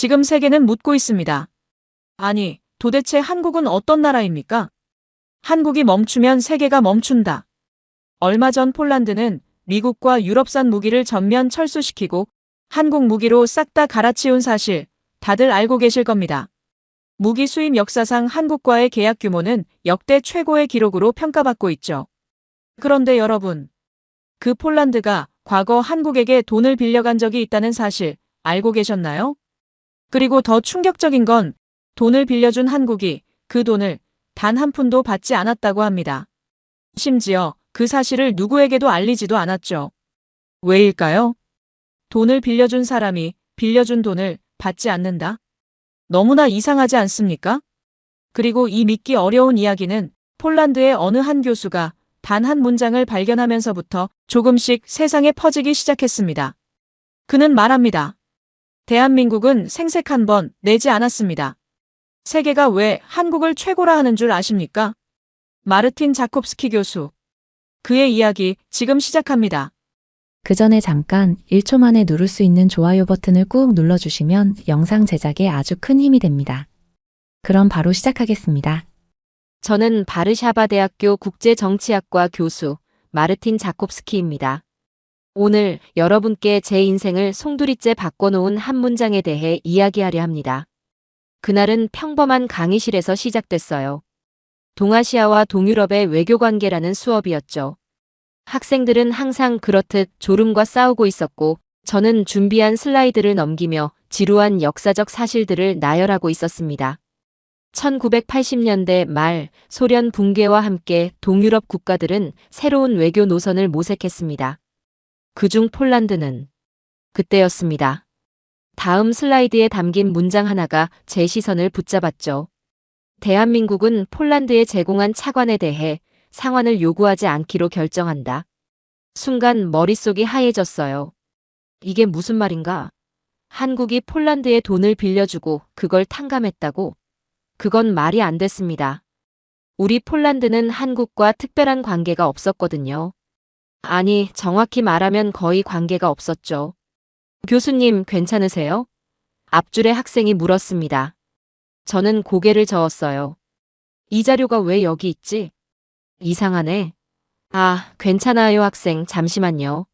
지금 세계는 묻고 있습니다. 아니, 도대체 한국은 어떤 나라입니까? 한국이 멈추면 세계가 멈춘다. 얼마 전 폴란드는 미국과 유럽산 무기를 전면 철수시키고 한국 무기로 싹 다 갈아치운 사실 다들 알고 계실 겁니다. 무기 수입 역사상 한국과의 계약 규모는 역대 최고의 기록으로 평가받고 있죠. 그런데 여러분, 그 폴란드가 과거 한국에게 돈을 빌려간 적이 있다는 사실 알고 계셨나요? 그리고 더 충격적인 건 돈을 빌려준 한국이 그 돈을 단 한 푼도 받지 않았다고 합니다. 심지어 그 사실을 누구에게도 알리지도 않았죠. 왜일까요? 돈을 빌려준 사람이 빌려준 돈을 받지 않는다? 너무나 이상하지 않습니까? 그리고 이 믿기 어려운 이야기는 폴란드의 어느 한 교수가 단 한 문장을 발견하면서부터 조금씩 세상에 퍼지기 시작했습니다. 그는 말합니다. 대한민국은 생색 한 번 내지 않았습니다. 세계가 왜 한국을 최고라 하는 줄 아십니까? 마르틴 자콥스키 교수. 그의 이야기 지금 시작합니다. 그 전에 잠깐 1초 만에 누를 수 있는 좋아요 버튼을 꾹 눌러주시면 영상 제작에 아주 큰 힘이 됩니다. 그럼 바로 시작하겠습니다. 저는 바르샤바 대학교 국제정치학과 교수 마르틴 자콥스키입니다. 오늘 여러분께 제 인생을 송두리째 바꿔놓은 한 문장에 대해 이야기하려 합니다. 그날은 평범한 강의실에서 시작됐어요. 동아시아와 동유럽의 외교관계라는 수업이었죠. 학생들은 항상 그렇듯 졸음과 싸우고 있었고 저는 준비한 슬라이드를 넘기며 지루한 역사적 사실들을 나열하고 있었습니다. 1980년대 말 소련 붕괴와 함께 동유럽 국가들은 새로운 외교 노선을 모색했습니다. 그중 폴란드는 그때였습니다. 다음 슬라이드에 담긴 문장 하나가 제 시선을 붙잡았죠. 대한민국은 폴란드에 제공한 차관에 대해 상환을 요구하지 않기로 결정한다. 순간 머릿속이 하얘졌어요. 이게 무슨 말인가? 한국이 폴란드에 돈을 빌려주고 그걸 탕감했다고? 그건 말이 안 됐습니다. 우리 폴란드는 한국과 특별한 관계가 없었거든요. 아니, 정확히 말하면 거의 관계가 없었죠. 교수님, 괜찮으세요? 앞줄의 학생이 물었습니다. 저는 고개를 저었어요. 이 자료가 왜 여기 있지? 이상하네. 아, 괜찮아요, 학생. 잠시만요.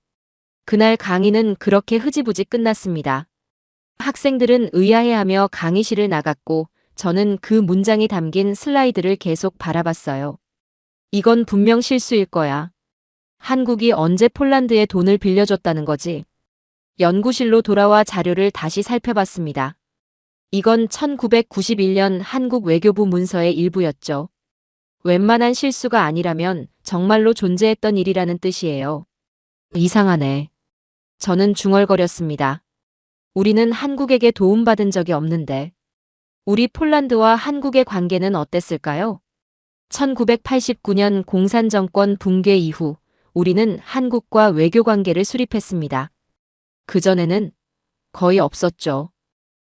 그날 강의는 그렇게 흐지부지 끝났습니다. 학생들은 의아해하며 강의실을 나갔고 저는 그 문장이 담긴 슬라이드를 계속 바라봤어요. 이건 분명 실수일 거야. 한국이 언제 폴란드에 돈을 빌려줬다는 거지? 연구실로 돌아와 자료를 다시 살펴봤습니다. 이건 1991년 한국 외교부 문서의 일부였죠. 웬만한 실수가 아니라면 정말로 존재했던 일이라는 뜻이에요. 이상하네. 저는 중얼거렸습니다. 우리는 한국에게 도움받은 적이 없는데. 우리 폴란드와 한국의 관계는 어땠을까요? 1989년 공산정권 붕괴 이후 우리는 한국과 외교 관계를 수립했습니다. 그전에는 거의 없었죠.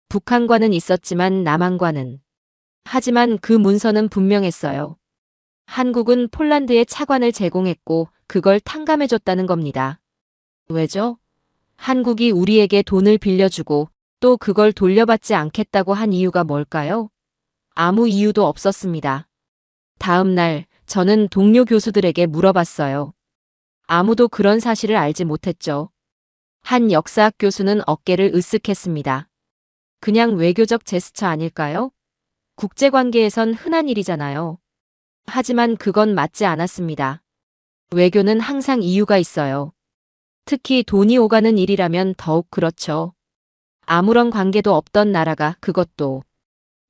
북한과는 있었지만 남한과는. 하지만 그 문서는 분명했어요. 한국은 폴란드에 차관을 제공했고 그걸 탕감해줬다는 겁니다. 왜죠? 한국이 우리에게 돈을 빌려주고 또 그걸 돌려받지 않겠다고 한 이유가 뭘까요? 아무 이유도 없었습니다. 다음 날 저는 동료 교수들에게 물어봤어요. 아무도 그런 사실을 알지 못했죠. 한 역사학 교수는 어깨를 으쓱했습니다. 그냥 외교적 제스처 아닐까요? 국제관계에선 흔한 일이잖아요. 하지만 그건 맞지 않았습니다. 외교는 항상 이유가 있어요. 특히 돈이 오가는 일이라면 더욱 그렇죠. 아무런 관계도 없던 나라가 그것도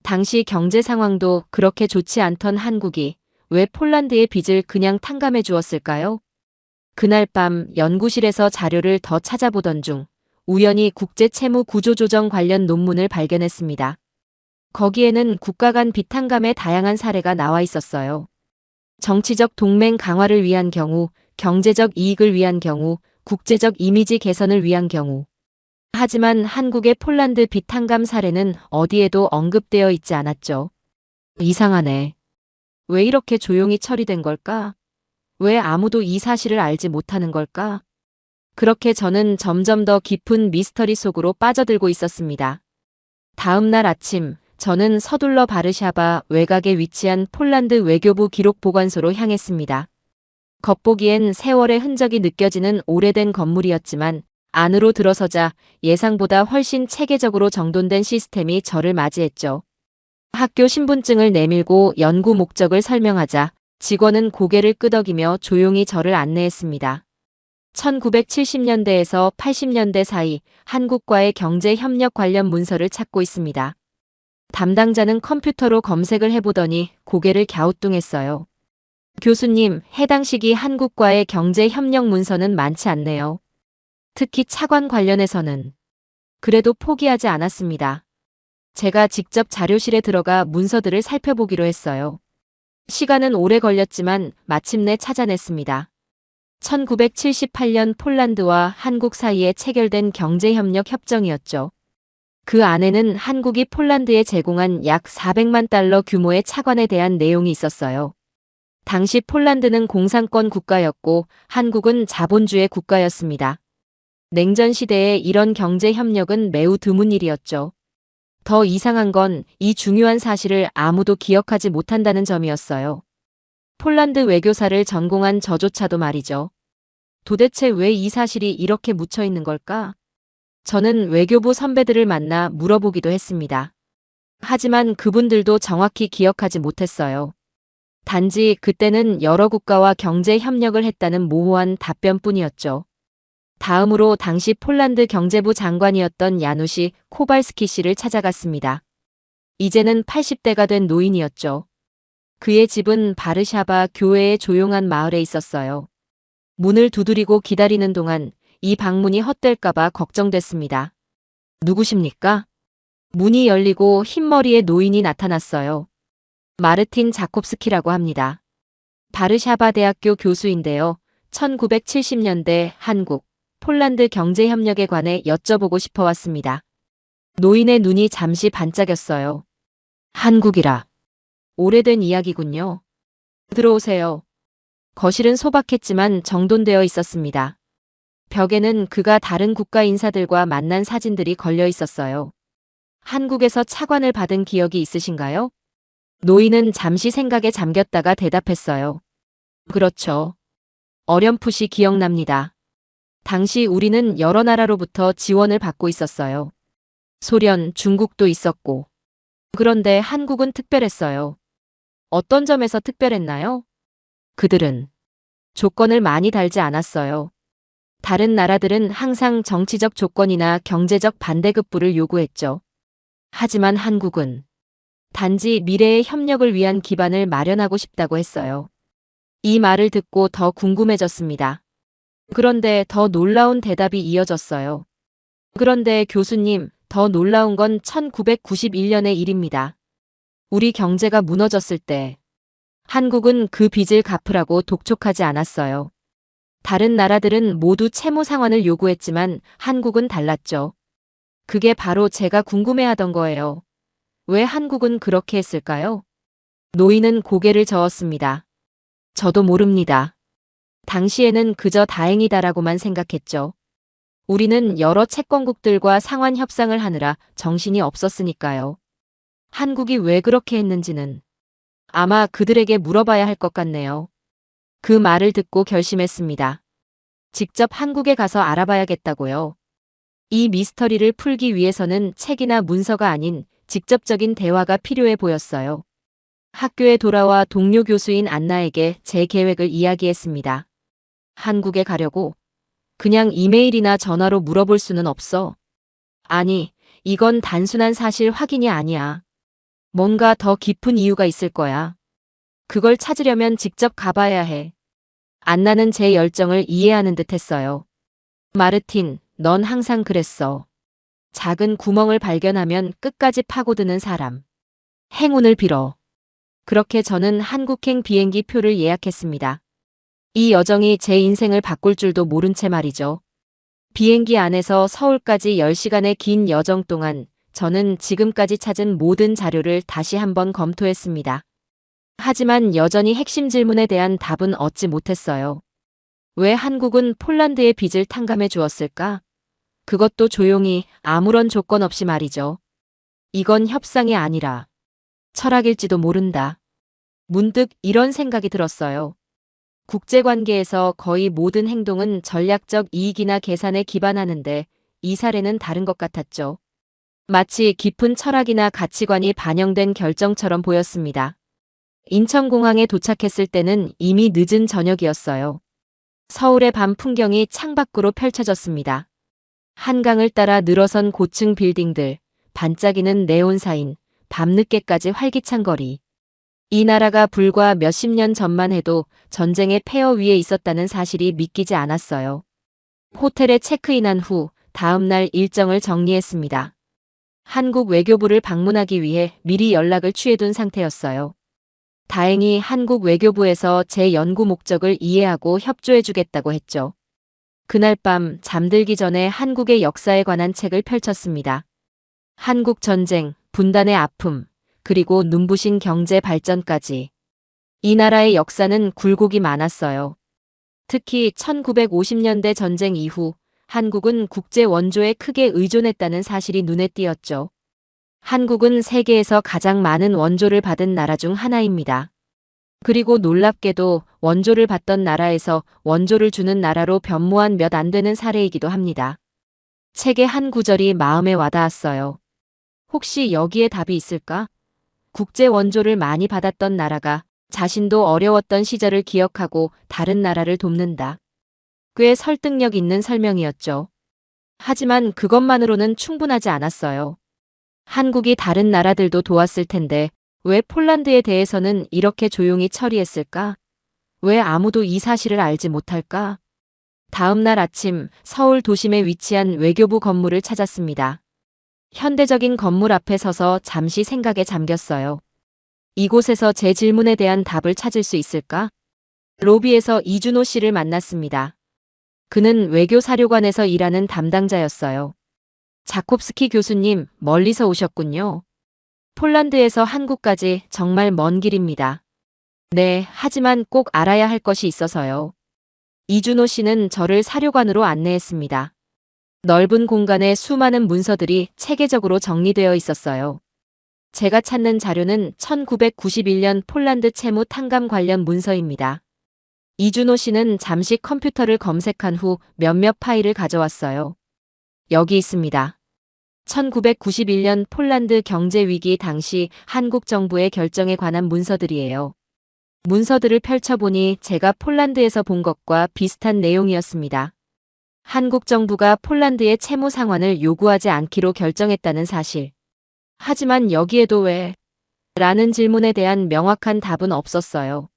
당시 경제 상황도 그렇게 좋지 않던 한국이 왜 폴란드의 빚을 그냥 탕감해 주었을까요? 그날 밤 연구실에서 자료를 더 찾아보던 중 우연히 국제채무 구조조정 관련 논문을 발견했습니다. 거기에는 국가 간 빚 탕감의 다양한 사례가 나와 있었어요. 정치적 동맹 강화를 위한 경우, 경제적 이익을 위한 경우, 국제적 이미지 개선을 위한 경우. 하지만 한국의 폴란드 빚 탕감 사례는 어디에도 언급되어 있지 않았죠. 이상하네. 왜 이렇게 조용히 처리된 걸까? 왜 아무도 이 사실을 알지 못하는 걸까? 그렇게 저는 점점 더 깊은 미스터리 속으로 빠져들고 있었습니다. 다음 날 아침, 저는 서둘러 바르샤바 외곽에 위치한 폴란드 외교부 기록 보관소로 향했습니다. 겉보기엔 세월의 흔적이 느껴지는 오래된 건물이었지만 안으로 들어서자 예상보다 훨씬 체계적으로 정돈된 시스템이 저를 맞이했죠. 학교 신분증을 내밀고 연구 목적을 설명하자 직원은 고개를 끄덕이며 조용히 저를 안내했습니다. 1970년대에서 80년대 사이 한국과의 경제 협력 관련 문서를 찾고 있습니다. 담당자는 컴퓨터로 검색을 해보더니 고개를 갸우뚱했어요. 교수님, 해당 시기 한국과의 경제 협력 문서는 많지 않네요. 특히 차관 관련해서는. 그래도 포기하지 않았습니다. 제가 직접 자료실에 들어가 문서들을 살펴보기로 했어요. 시간은 오래 걸렸지만 마침내 찾아냈습니다. 1978년 폴란드와 한국 사이에 체결된 경제협력 협정이었죠. 그 안에는 한국이 폴란드에 제공한 약 400만 달러 규모의 차관에 대한 내용이 있었어요. 당시 폴란드는 공산권 국가였고 한국은 자본주의 국가였습니다. 냉전 시대에 이런 경제 협력은 매우 드문 일이었죠. 더 이상한 건 이 중요한 사실을 아무도 기억하지 못한다는 점이었어요. 폴란드 외교사를 전공한 저조차도 말이죠. 도대체 왜 이 사실이 이렇게 묻혀 있는 걸까? 저는 외교부 선배들을 만나 물어보기도 했습니다. 하지만 그분들도 정확히 기억하지 못했어요. 단지 그때는 여러 국가와 경제 협력을 했다는 모호한 답변뿐이었죠. 다음으로 당시 폴란드 경제부 장관이었던 야누시 코발스키 씨를 찾아갔습니다. 이제는 80대가 된 노인이었죠. 그의 집은 바르샤바 교외의 조용한 마을에 있었어요. 문을 두드리고 기다리는 동안 이 방문이 헛될까봐 걱정됐습니다. 누구십니까? 문이 열리고 흰머리의 노인이 나타났어요. 마르틴 자콥스키라고 합니다. 바르샤바 대학교 교수인데요. 1970년대 한국, 폴란드 경제협력에 관해 여쭤보고 싶어 왔습니다. 노인의 눈이 잠시 반짝였어요. 한국이라. 오래된 이야기군요. 들어오세요. 거실은 소박했지만 정돈되어 있었습니다. 벽에는 그가 다른 국가 인사들과 만난 사진들이 걸려 있었어요. 한국에서 차관을 받은 기억이 있으신가요? 노인은 잠시 생각에 잠겼다가 대답했어요. 그렇죠. 어렴풋이 기억납니다. 당시 우리는 여러 나라로부터 지원을 받고 있었어요. 소련, 중국도 있었고. 그런데 한국은 특별했어요. 어떤 점에서 특별했나요? 그들은 조건을 많이 달지 않았어요. 다른 나라들은 항상 정치적 조건이나 경제적 반대급부를 요구했죠. 하지만 한국은 단지 미래의 협력을 위한 기반을 마련하고 싶다고 했어요. 이 말을 듣고 더 궁금해졌습니다. 그런데 더 놀라운 대답이 이어졌어요. 그런데 교수님, 더 놀라운 건 1991년의 일입니다. 우리 경제가 무너졌을 때 한국은 그 빚을 갚으라고 독촉하지 않았어요. 다른 나라들은 모두 채무 상환을 요구했지만 한국은 달랐죠. 그게 바로 제가 궁금해하던 거예요. 왜 한국은 그렇게 했을까요? 노인은 고개를 저었습니다. 저도 모릅니다. 당시에는 그저 다행이다라고만 생각했죠. 우리는 여러 채권국들과 상환 협상을 하느라 정신이 없었으니까요. 한국이 왜 그렇게 했는지는 아마 그들에게 물어봐야 할 것 같네요. 그 말을 듣고 결심했습니다. 직접 한국에 가서 알아봐야겠다고요. 이 미스터리를 풀기 위해서는 책이나 문서가 아닌 직접적인 대화가 필요해 보였어요. 학교에 돌아와 동료 교수인 안나에게 제 계획을 이야기했습니다. 한국에 가려고? 그냥 이메일이나 전화로 물어볼 수는 없어. 아니, 이건 단순한 사실 확인이 아니야. 뭔가 더 깊은 이유가 있을 거야. 그걸 찾으려면 직접 가봐야 해. 안나는 제 열정을 이해하는 듯 했어요. 마르틴, 넌 항상 그랬어. 작은 구멍을 발견하면 끝까지 파고드는 사람. 행운을 빌어. 그렇게 저는 한국행 비행기 표를 예약했습니다. 이 여정이 제 인생을 바꿀 줄도 모른 채 말이죠. 비행기 안에서 서울까지 10시간의 긴 여정 동안 저는 지금까지 찾은 모든 자료를 다시 한번 검토했습니다. 하지만 여전히 핵심 질문에 대한 답은 얻지 못했어요. 왜 한국은 폴란드의 빚을 탕감해 주었을까? 그것도 조용히 아무런 조건 없이 말이죠. 이건 협상이 아니라 철학일지도 모른다. 문득 이런 생각이 들었어요. 국제관계에서 거의 모든 행동은 전략적 이익이나 계산에 기반하는데 이 사례는 다른 것 같았죠. 마치 깊은 철학이나 가치관이 반영된 결정처럼 보였습니다. 인천공항에 도착했을 때는 이미 늦은 저녁이었어요. 서울의 밤 풍경이 창밖으로 펼쳐졌습니다. 한강을 따라 늘어선 고층 빌딩들, 반짝이는 네온사인, 밤늦게까지 활기찬 거리. 이 나라가 불과 몇십 년 전만 해도 전쟁의 폐허 위에 있었다는 사실이 믿기지 않았어요. 호텔에 체크인한 후 다음 날 일정을 정리했습니다. 한국 외교부를 방문하기 위해 미리 연락을 취해둔 상태였어요. 다행히 한국 외교부에서 제 연구 목적을 이해하고 협조해주겠다고 했죠. 그날 밤 잠들기 전에 한국의 역사에 관한 책을 펼쳤습니다. 한국 전쟁, 분단의 아픔, 그리고 눈부신 경제 발전까지. 이 나라의 역사는 굴곡이 많았어요. 특히 1950년대 전쟁 이후 한국은 국제 원조에 크게 의존했다는 사실이 눈에 띄었죠. 한국은 세계에서 가장 많은 원조를 받은 나라 중 하나입니다. 그리고 놀랍게도 원조를 받던 나라에서 원조를 주는 나라로 변모한 몇 안 되는 사례이기도 합니다. 책의 한 구절이 마음에 와닿았어요. 혹시 여기에 답이 있을까? 국제 원조를 많이 받았던 나라가 자신도 어려웠던 시절을 기억하고 다른 나라를 돕는다. 꽤 설득력 있는 설명이었죠. 하지만 그것만으로는 충분하지 않았어요. 한국이 다른 나라들도 도왔을 텐데 왜 폴란드에 대해서는 이렇게 조용히 처리했을까? 왜 아무도 이 사실을 알지 못할까? 다음 날 아침 서울 도심에 위치한 외교부 건물을 찾았습니다. 현대적인 건물 앞에 서서 잠시 생각에 잠겼어요. 이곳에서 제 질문에 대한 답을 찾을 수 있을까? 로비에서 이준호 씨를 만났습니다. 그는 외교사료관에서 일하는 담당자였어요. 자콥스키 교수님, 멀리서 오셨군요. 폴란드에서 한국까지 정말 먼 길입니다. 네, 하지만 꼭 알아야 할 것이 있어서요. 이준호 씨는 저를 사료관으로 안내했습니다. 넓은 공간에 수많은 문서들이 체계적으로 정리되어 있었어요. 제가 찾는 자료는 1991년 폴란드 채무 탕감 관련 문서입니다. 이준호 씨는 잠시 컴퓨터를 검색한 후 몇몇 파일을 가져왔어요. 여기 있습니다. 1991년 폴란드 경제위기 당시 한국 정부의 결정에 관한 문서들이에요. 문서들을 펼쳐보니 제가 폴란드에서 본 것과 비슷한 내용이었습니다. 한국 정부가 폴란드의 채무 상환을 요구하지 않기로 결정했다는 사실. 하지만 여기에도 왜? 라는 질문에 대한 명확한 답은 없었어요.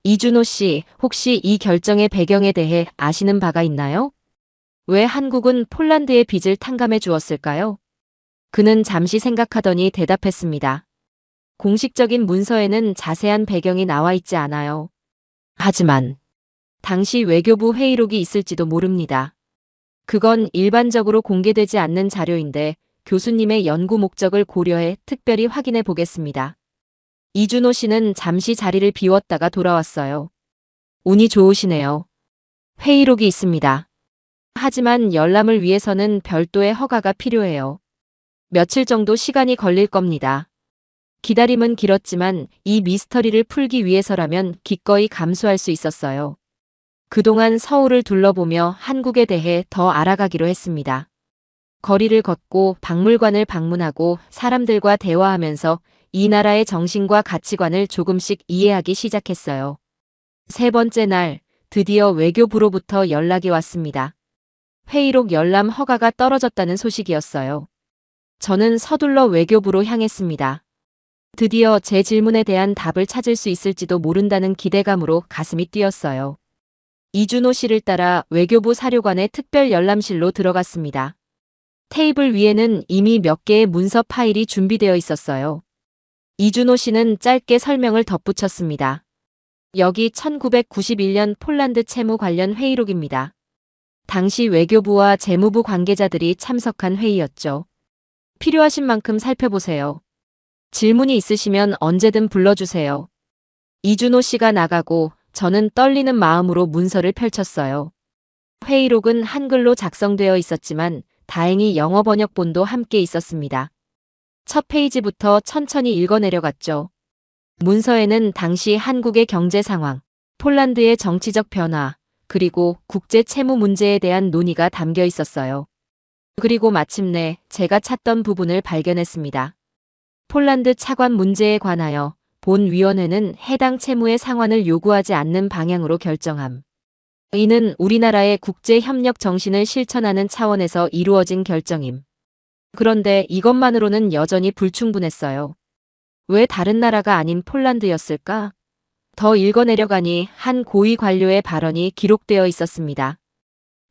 이준호 씨, 혹시 이 결정의 배경에 대해 아시는 바가 있나요? 왜 한국은 폴란드의 빚을 탕감해 주었을까요? 그는 잠시 생각하더니 대답했습니다. 공식적인 문서에는 자세한 배경이 나와 있지 않아요. 하지만 당시 외교부 회의록이 있을지도 모릅니다. 그건 일반적으로 공개되지 않는 자료인데 교수님의 연구 목적을 고려해 특별히 확인해 보겠습니다. 이준호 씨는 잠시 자리를 비웠다가 돌아왔어요. 운이 좋으시네요. 회의록이 있습니다. 하지만 열람을 위해서는 별도의 허가가 필요해요. 며칠 정도 시간이 걸릴 겁니다. 기다림은 길었지만 이 미스터리를 풀기 위해서라면 기꺼이 감수할 수 있었어요. 그동안 서울을 둘러보며 한국에 대해 더 알아가기로 했습니다. 거리를 걷고 박물관을 방문하고 사람들과 대화하면서 이 나라의 정신과 가치관을 조금씩 이해하기 시작했어요. 세 번째 날, 드디어 외교부로부터 연락이 왔습니다. 회의록 열람 허가가 떨어졌다는 소식이었어요. 저는 서둘러 외교부로 향했습니다. 드디어 제 질문에 대한 답을 찾을 수 있을지도 모른다는 기대감으로 가슴이 뛰었어요. 이준호 씨를 따라 외교부 사료관의 특별 열람실로 들어갔습니다. 테이블 위에는 이미 몇 개의 문서 파일이 준비되어 있었어요. 이준호 씨는 짧게 설명을 덧붙였습니다. 여기 1991년 폴란드 채무 관련 회의록입니다. 당시 외교부와 재무부 관계자들이 참석한 회의였죠. 필요하신 만큼 살펴보세요. 질문이 있으시면 언제든 불러주세요. 이준호 씨가 나가고 저는 떨리는 마음으로 문서를 펼쳤어요. 회의록은 한글로 작성되어 있었지만 다행히 영어 번역본도 함께 있었습니다. 첫 페이지부터 천천히 읽어내려갔죠. 문서에는 당시 한국의 경제 상황, 폴란드의 정치적 변화, 그리고 국제 채무 문제에 대한 논의가 담겨 있었어요. 그리고 마침내 제가 찾던 부분을 발견했습니다. 폴란드 차관 문제에 관하여 본위원회는 해당 채무의 상환을 요구하지 않는 방향으로 결정함. 이는 우리나라의 국제협력 정신을 실천하는 차원에서 이루어진 결정임. 그런데 이것만으로는 여전히 불충분했어요. 왜 다른 나라가 아닌 폴란드였을까? 더 읽어내려가니 한 고위 관료의 발언이 기록되어 있었습니다.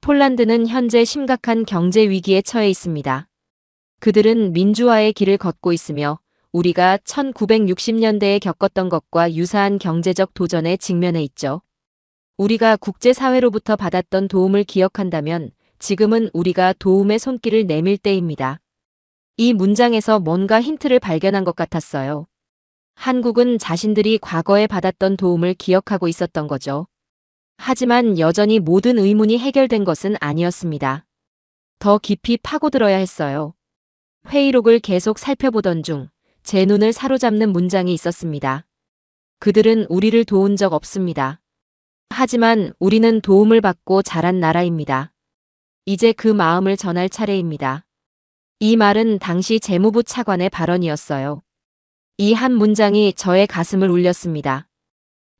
폴란드는 현재 심각한 경제 위기에 처해 있습니다. 그들은 민주화의 길을 걷고 있으며 우리가 1960년대에 겪었던 것과 유사한 경제적 도전에 직면해 있죠. 우리가 국제사회로부터 받았던 도움을 기억한다면 지금은 우리가 도움의 손길을 내밀 때입니다. 이 문장에서 뭔가 힌트를 발견한 것 같았어요. 한국은 자신들이 과거에 받았던 도움을 기억하고 있었던 거죠. 하지만 여전히 모든 의문이 해결된 것은 아니었습니다. 더 깊이 파고들어야 했어요. 회의록을 계속 살펴보던 중 제 눈을 사로잡는 문장이 있었습니다. 그들은 우리를 도운 적 없습니다. 하지만 우리는 도움을 받고 자란 나라입니다. 이제 그 마음을 전할 차례입니다. 이 말은 당시 재무부 차관의 발언이었어요. 이 한 문장이 저의 가슴을 울렸습니다.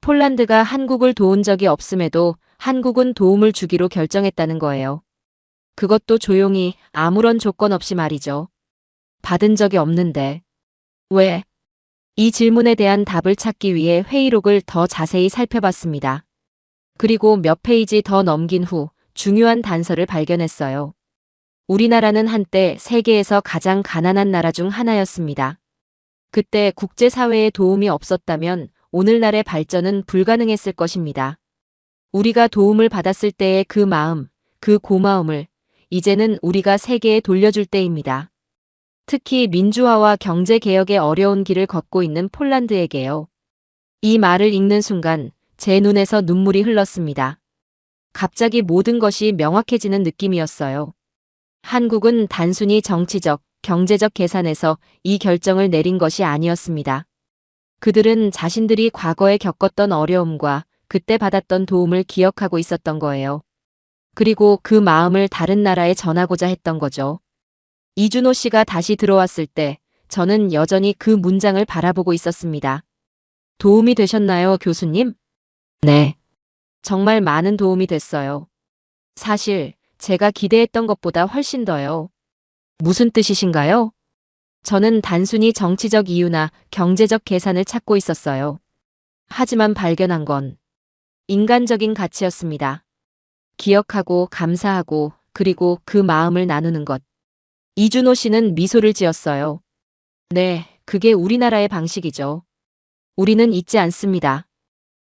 폴란드가 한국을 도운 적이 없음에도 한국은 도움을 주기로 결정했다는 거예요. 그것도 조용히 아무런 조건 없이 말이죠. 받은 적이 없는데. 왜? 이 질문에 대한 답을 찾기 위해 회의록을 더 자세히 살펴봤습니다. 그리고 몇 페이지 더 넘긴 후 중요한 단서를 발견했어요. 우리나라는 한때 세계에서 가장 가난한 나라 중 하나였습니다. 그때 국제사회에 도움이 없었다면 오늘날의 발전은 불가능했을 것입니다. 우리가 도움을 받았을 때의 그 마음, 그 고마움을 이제는 우리가 세계에 돌려줄 때입니다. 특히 민주화와 경제개혁의 어려운 길을 걷고 있는 폴란드에게요. 이 말을 읽는 순간 제 눈에서 눈물이 흘렀습니다. 갑자기 모든 것이 명확해지는 느낌이었어요. 한국은 단순히 정치적, 경제적 계산에서 이 결정을 내린 것이 아니었습니다. 그들은 자신들이 과거에 겪었던 어려움과 그때 받았던 도움을 기억하고 있었던 거예요. 그리고 그 마음을 다른 나라에 전하고자 했던 거죠. 이준호 씨가 다시 들어왔을 때 저는 여전히 그 문장을 바라보고 있었습니다. 도움이 되셨나요, 교수님? 네. 정말 많은 도움이 됐어요. 사실 제가 기대했던 것보다 훨씬 더요. 무슨 뜻이신가요? 저는 단순히 정치적 이유나 경제적 계산을 찾고 있었어요. 하지만 발견한 건 인간적인 가치였습니다. 기억하고 감사하고 그리고 그 마음을 나누는 것. 이준호 씨는 미소를 지었어요. 네, 그게 우리나라의 방식이죠. 우리는 잊지 않습니다.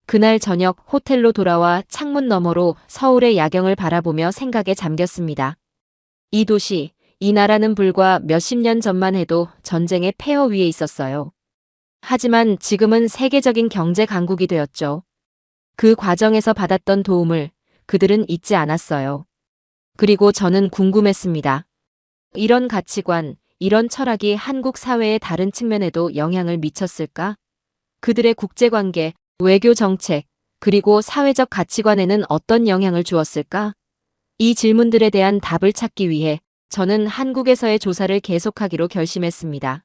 그날 저녁 호텔로 돌아와 창문 너머로 서울의 야경을 바라보며 생각에 잠겼습니다. 이 도시, 이 나라는 불과 몇십 년 전만 해도 전쟁의 폐허 위에 있었어요. 하지만 지금은 세계적인 경제 강국이 되었죠. 그 과정에서 받았던 도움을 그들은 잊지 않았어요. 그리고 저는 궁금했습니다. 이런 가치관, 이런 철학이 한국 사회의 다른 측면에도 영향을 미쳤을까? 그들의 국제관계, 외교 정책, 그리고 사회적 가치관에는 어떤 영향을 주었을까? 이 질문들에 대한 답을 찾기 위해 저는 한국에서의 조사를 계속하기로 결심했습니다.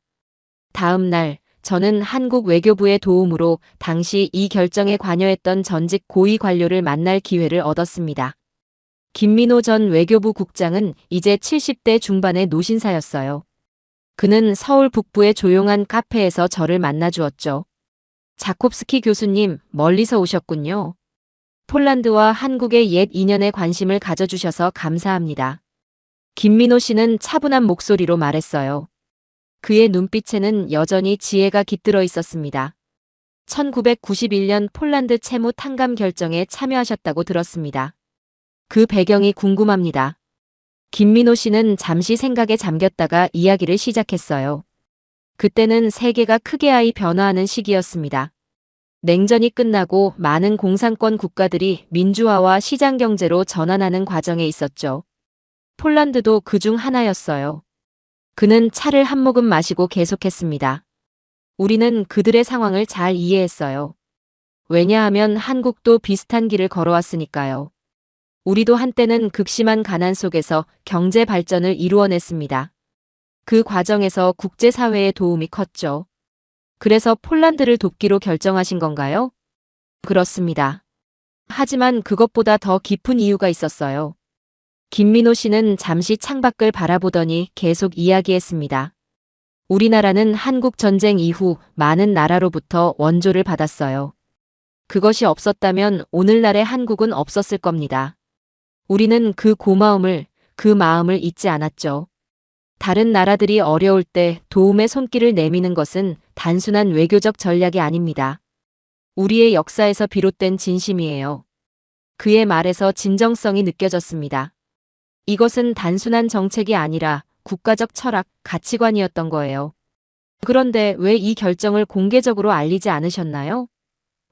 다음 날, 저는 한국 외교부의 도움으로 당시 이 결정에 관여했던 전직 고위 관료를 만날 기회를 얻었습니다. 김민호 전 외교부 국장은 이제 70대 중반의 노신사였어요. 그는 서울 북부의 조용한 카페에서 저를 만나주었죠. 자콥스키 교수님, 멀리서 오셨군요. 폴란드와 한국의 옛 인연에 관심을 가져주셔서 감사합니다. 김민호 씨는 차분한 목소리로 말했어요. 그의 눈빛에는 여전히 지혜가 깃들어 있었습니다. 1991년 폴란드 채무 탕감 결정에 참여하셨다고 들었습니다. 그 배경이 궁금합니다. 김민호 씨는 잠시 생각에 잠겼다가 이야기를 시작했어요. 그때는 세계가 크게 변화하는 시기였습니다. 냉전이 끝나고 많은 공산권 국가들이 민주화와 시장 경제로 전환하는 과정에 있었죠. 폴란드도 그중 하나였어요. 그는 차를 한 모금 마시고 계속했습니다. 우리는 그들의 상황을 잘 이해했어요. 왜냐하면 한국도 비슷한 길을 걸어왔으니까요. 우리도 한때는 극심한 가난 속에서 경제 발전을 이루어냈습니다. 그 과정에서 국제사회의 도움이 컸죠. 그래서 폴란드를 돕기로 결정하신 건가요? 그렇습니다. 하지만 그것보다 더 깊은 이유가 있었어요. 김민호 씨는 잠시 창밖을 바라보더니 계속 이야기했습니다. 우리나라는 한국 전쟁 이후 많은 나라로부터 원조를 받았어요. 그것이 없었다면 오늘날의 한국은 없었을 겁니다. 우리는 그 고마움을, 그 마음을 잊지 않았죠. 다른 나라들이 어려울 때 도움의 손길을 내미는 것은 단순한 외교적 전략이 아닙니다. 우리의 역사에서 비롯된 진심이에요. 그의 말에서 진정성이 느껴졌습니다. 이것은 단순한 정책이 아니라 국가적 철학, 가치관이었던 거예요. 그런데 왜 이 결정을 공개적으로 알리지 않으셨나요?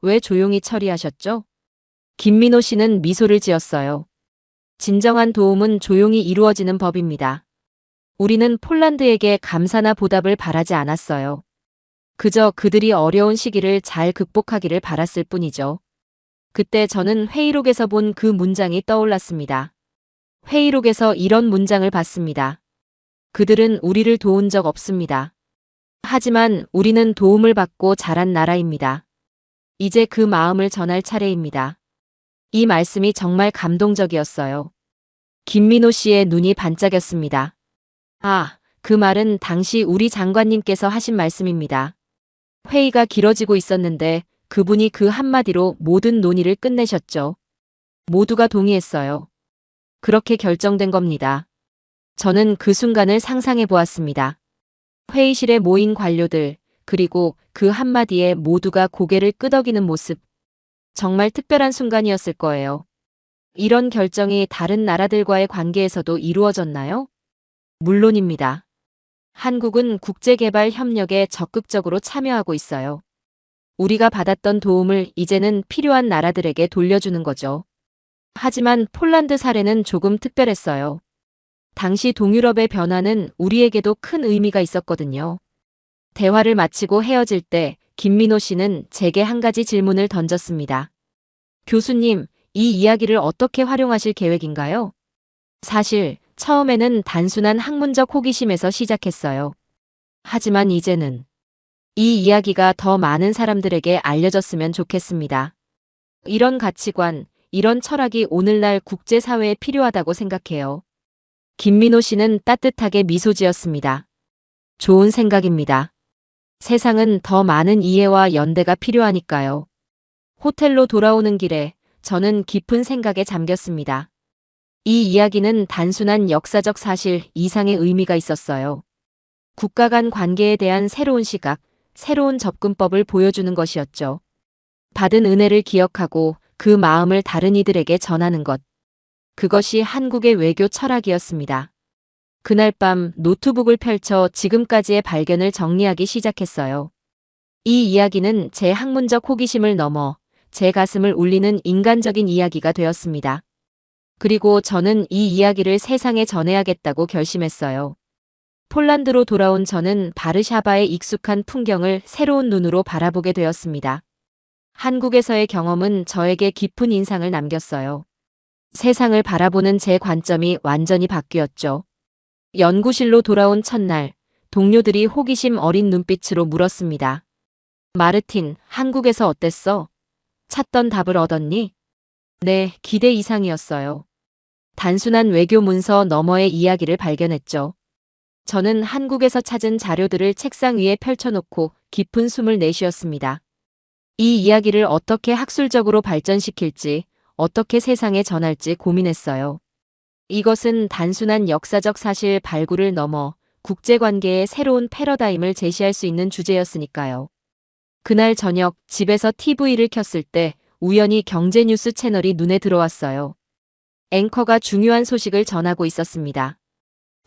왜 조용히 처리하셨죠? 김민호 씨는 미소를 지었어요. 진정한 도움은 조용히 이루어지는 법입니다. 우리는 폴란드에게 감사나 보답을 바라지 않았어요. 그저 그들이 어려운 시기를 잘 극복하기를 바랐을 뿐이죠. 그때 저는 회의록에서 본 그 문장이 떠올랐습니다. 회의록에서 이런 문장을 봤습니다. 그들은 우리를 도운 적 없습니다. 하지만 우리는 도움을 받고 자란 나라입니다. 이제 그 마음을 전할 차례입니다. 이 말씀이 정말 감동적이었어요. 김민호 씨의 눈이 반짝였습니다. 아, 그 말은 당시 우리 장관님께서 하신 말씀입니다. 회의가 길어지고 있었는데 그분이 그 한마디로 모든 논의를 끝내셨죠. 모두가 동의했어요. 그렇게 결정된 겁니다. 저는 그 순간을 상상해 보았습니다. 회의실에 모인 관료들, 그리고 그 한마디에 모두가 고개를 끄덕이는 모습. 정말 특별한 순간이었을 거예요. 이런 결정이 다른 나라들과의 관계에서도 이루어졌나요? 물론입니다. 한국은 국제개발 협력에 적극적으로 참여하고 있어요. 우리가 받았던 도움을 이제는 필요한 나라들에게 돌려주는 거죠. 하지만 폴란드 사례는 조금 특별했어요. 당시 동유럽의 변화는 우리에게도 큰 의미가 있었거든요. 대화를 마치고 헤어질 때 김민호 씨는 제게 한 가지 질문을 던졌습니다. 교수님, 이 이야기를 어떻게 활용하실 계획인가요? 사실 처음에는 단순한 학문적 호기심에서 시작했어요. 하지만 이제는 이 이야기가 더 많은 사람들에게 알려졌으면 좋겠습니다. 이런 가치관, 이런 철학이 오늘날 국제사회에 필요하다고 생각해요. 김민호 씨는 따뜻하게 미소 지었습니다. 좋은 생각입니다. 세상은 더 많은 이해와 연대가 필요하니까요. 호텔로 돌아오는 길에 저는 깊은 생각에 잠겼습니다. 이 이야기는 단순한 역사적 사실 이상의 의미가 있었어요. 국가 간 관계에 대한 새로운 시각, 새로운 접근법을 보여주는 것이었죠. 받은 은혜를 기억하고 그 마음을 다른 이들에게 전하는 것. 그것이 한국의 외교 철학이었습니다. 그날 밤 노트북을 펼쳐 지금까지의 발견을 정리하기 시작했어요. 이 이야기는 제 학문적 호기심을 넘어 제 가슴을 울리는 인간적인 이야기가 되었습니다. 그리고 저는 이 이야기를 세상에 전해야겠다고 결심했어요. 폴란드로 돌아온 저는 바르샤바의 익숙한 풍경을 새로운 눈으로 바라보게 되었습니다. 한국에서의 경험은 저에게 깊은 인상을 남겼어요. 세상을 바라보는 제 관점이 완전히 바뀌었죠. 연구실로 돌아온 첫날, 동료들이 호기심 어린 눈빛으로 물었습니다. 마르틴, 한국에서 어땠어? 찾던 답을 얻었니? 네, 기대 이상이었어요. 단순한 외교 문서 너머의 이야기를 발견했죠. 저는 한국에서 찾은 자료들을 책상 위에 펼쳐놓고 깊은 숨을 내쉬었습니다. 이 이야기를 어떻게 학술적으로 발전시킬지, 어떻게 세상에 전할지 고민했어요. 이것은 단순한 역사적 사실 발굴을 넘어 국제관계의 새로운 패러다임을 제시할 수 있는 주제였으니까요. 그날 저녁 집에서 TV를 켰을 때 우연히 경제뉴스 채널이 눈에 들어왔어요. 앵커가 중요한 소식을 전하고 있었습니다.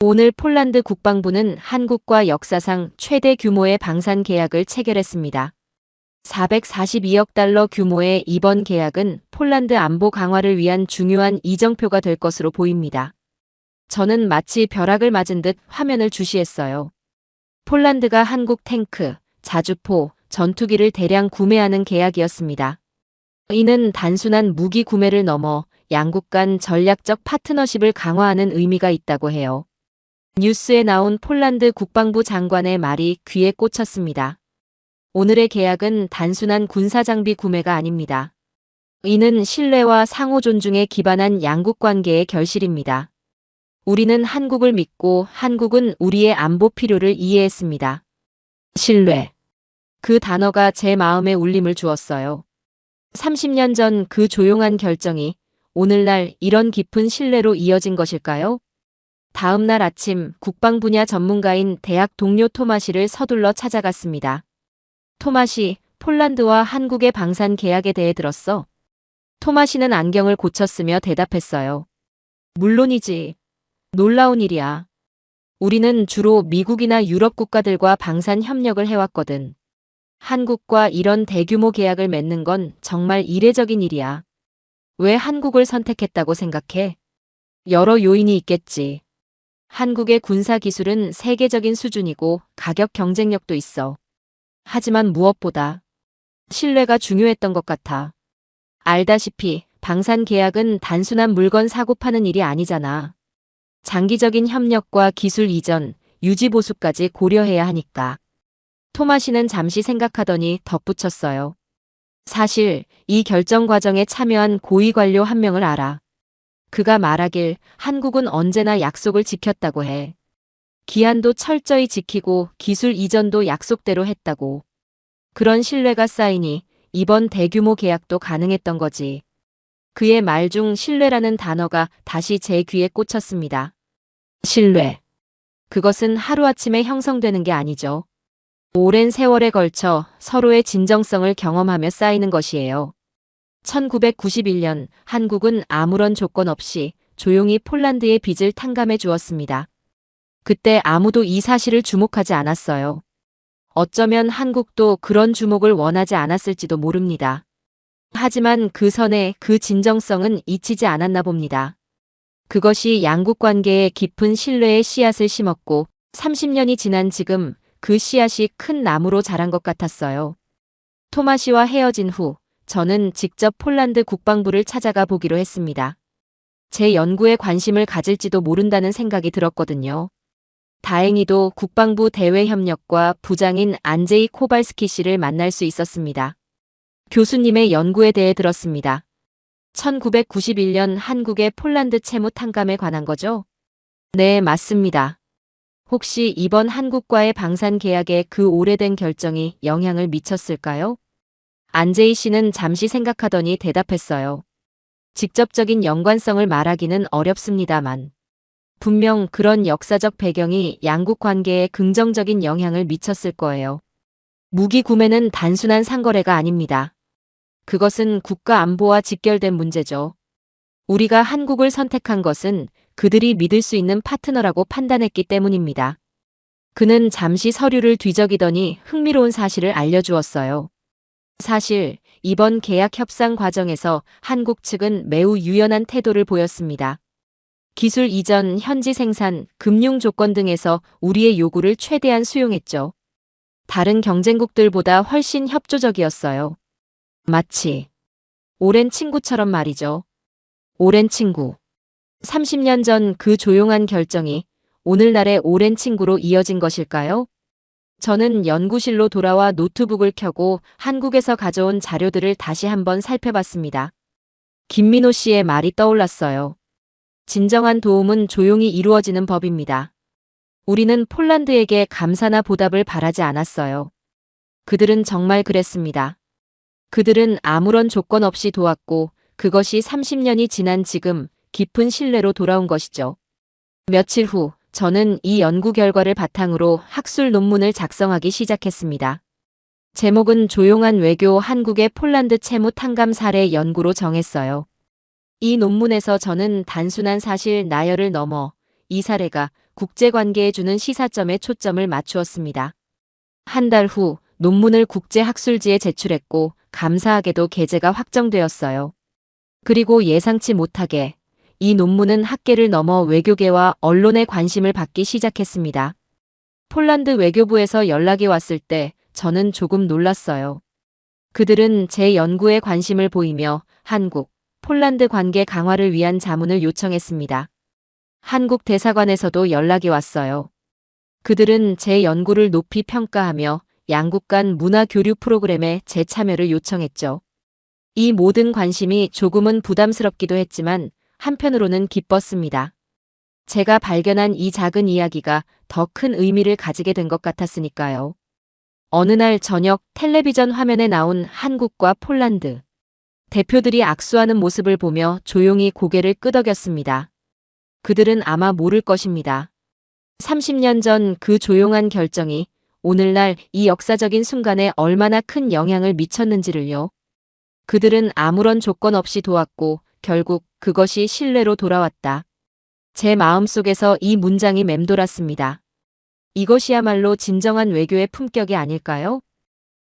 오늘 폴란드 국방부는 한국과 역사상 최대 규모의 방산 계약을 체결했습니다. 442억 달러 규모의 이번 계약은 폴란드 안보 강화를 위한 중요한 이정표가 될 것으로 보입니다. 저는 마치 벼락을 맞은 듯 화면을 주시했어요. 폴란드가 한국 탱크, 자주포, 전투기를 대량 구매하는 계약이었습니다. 이는 단순한 무기 구매를 넘어 양국 간 전략적 파트너십을 강화하는 의미가 있다고 해요. 뉴스에 나온 폴란드 국방부 장관의 말이 귀에 꽂혔습니다. 오늘의 계약은 단순한 군사장비 구매가 아닙니다. 이는 신뢰와 상호 존중에 기반한 양국 관계의 결실입니다. 우리는 한국을 믿고 한국은 우리의 안보 필요를 이해했습니다. 신뢰. 그 단어가 제 마음에 울림을 주었어요. 30년 전 그 조용한 결정이 오늘날 이런 깊은 신뢰로 이어진 것일까요? 다음 날 아침 국방 분야 전문가인 대학 동료 토마시를 서둘러 찾아갔습니다. 토마시, 폴란드와 한국의 방산 계약에 대해 들었어? 토마시는 안경을 고쳤으며 대답했어요. 물론이지. 놀라운 일이야. 우리는 주로 미국이나 유럽 국가들과 방산 협력을 해왔거든. 한국과 이런 대규모 계약을 맺는 건 정말 이례적인 일이야. 왜 한국을 선택했다고 생각해? 여러 요인이 있겠지. 한국의 군사 기술은 세계적인 수준이고 가격 경쟁력도 있어. 하지만 무엇보다 신뢰가 중요했던 것 같아. 알다시피 방산 계약은 단순한 물건 사고 파는 일이 아니잖아. 장기적인 협력과 기술 이전, 유지 보수까지 고려해야 하니까. 토마시는 잠시 생각하더니 덧붙였어요. 사실 이 결정 과정에 참여한 고위 관료 한 명을 알아. 그가 말하길 한국은 언제나 약속을 지켰다고 해. 기한도 철저히 지키고 기술 이전도 약속대로 했다고. 그런 신뢰가 쌓이니 이번 대규모 계약도 가능했던 거지. 그의 말 중 신뢰라는 단어가 다시 제 귀에 꽂혔습니다. 신뢰. 그것은 하루아침에 형성되는 게 아니죠. 오랜 세월에 걸쳐 서로의 진정성을 경험하며 쌓이는 것이에요. 1991년 한국은 아무런 조건 없이 조용히 폴란드의 빚을 탕감해 주었습니다. 그때 아무도 이 사실을 주목하지 않았어요. 어쩌면 한국도 그런 주목을 원하지 않았을지도 모릅니다. 하지만 그 선에 그 진정성은 잊히지 않았나 봅니다. 그것이 양국 관계에 깊은 신뢰의 씨앗을 심었고 30년이 지난 지금 그 씨앗이 큰 나무로 자란 것 같았어요. 토마시와 헤어진 후 저는 직접 폴란드 국방부를 찾아가 보기로 했습니다. 제 연구에 관심을 가질지도 모른다는 생각이 들었거든요. 다행히도 국방부 대외협력과 부장인 안제이 코발스키 씨를 만날 수 있었습니다. 교수님의 연구에 대해 들었습니다. 1991년 한국의 폴란드 채무 탕감에 관한 거죠? 네, 맞습니다. 혹시 이번 한국과의 방산 계약에 그 오래된 결정이 영향을 미쳤을까요? 안제이 씨는 잠시 생각하더니 대답했어요. 직접적인 연관성을 말하기는 어렵습니다만 분명 그런 역사적 배경이 양국 관계에 긍정적인 영향을 미쳤을 거예요. 무기 구매는 단순한 상거래가 아닙니다. 그것은 국가 안보와 직결된 문제죠. 우리가 한국을 선택한 것은 그들이 믿을 수 있는 파트너라고 판단했기 때문입니다. 그는 잠시 서류를 뒤적이더니 흥미로운 사실을 알려주었어요. 사실 이번 계약 협상 과정에서 한국 측은 매우 유연한 태도를 보였습니다. 기술 이전, 현지 생산, 금융 조건 등에서 우리의 요구를 최대한 수용했죠. 다른 경쟁국들보다 훨씬 협조적이었어요. 마치 오랜 친구처럼 말이죠. 오랜 친구. 30년 전 그 조용한 결정이 오늘날의 오랜 친구로 이어진 것일까요? 저는 연구실로 돌아와 노트북을 켜고 한국에서 가져온 자료들을 다시 한번 살펴봤습니다. 김민호 씨의 말이 떠올랐어요. 진정한 도움은 조용히 이루어지는 법입니다. 우리는 폴란드에게 감사나 보답을 바라지 않았어요. 그들은 정말 그랬습니다. 그들은 아무런 조건 없이 도왔고 그것이 30년이 지난 지금 깊은 신뢰로 돌아온 것이죠. 며칠 후 저는 이 연구 결과를 바탕으로 학술 논문을 작성하기 시작했습니다. 제목은 조용한 외교 한국의 폴란드 채무 탕감 사례 연구로 정했어요. 이 논문에서 저는 단순한 사실 나열을 넘어 이 사례가 국제관계에 주는 시사점에 초점을 맞추었습니다. 한 달 후 논문을 국제학술지에 제출했고 감사하게도 게재가 확정되었어요. 그리고 예상치 못하게 이 논문은 학계를 넘어 외교계와 언론의 관심을 받기 시작했습니다. 폴란드 외교부에서 연락이 왔을 때 저는 조금 놀랐어요. 그들은 제 연구에 관심을 보이며 한국, 폴란드 관계 강화를 위한 자문을 요청했습니다. 한국 대사관에서도 연락이 왔어요. 그들은 제 연구를 높이 평가하며 양국 간 문화 교류 프로그램에 제 참여를 요청했죠. 이 모든 관심이 조금은 부담스럽기도 했지만 한편으로는 기뻤습니다. 제가 발견한 이 작은 이야기가 더 큰 의미를 가지게 된 것 같았으니까요. 어느 날 저녁 텔레비전 화면에 나온 한국과 폴란드 대표들이 악수하는 모습을 보며 조용히 고개를 끄덕였습니다. 그들은 아마 모를 것입니다. 30년 전 그 조용한 결정이 오늘날 이 역사적인 순간에 얼마나 큰 영향을 미쳤는지를요. 그들은 아무런 조건 없이 도왔고 결국 그것이 신뢰로 돌아왔다. 제 마음속에서 이 문장이 맴돌았습니다. 이것이야말로 진정한 외교의 품격이 아닐까요?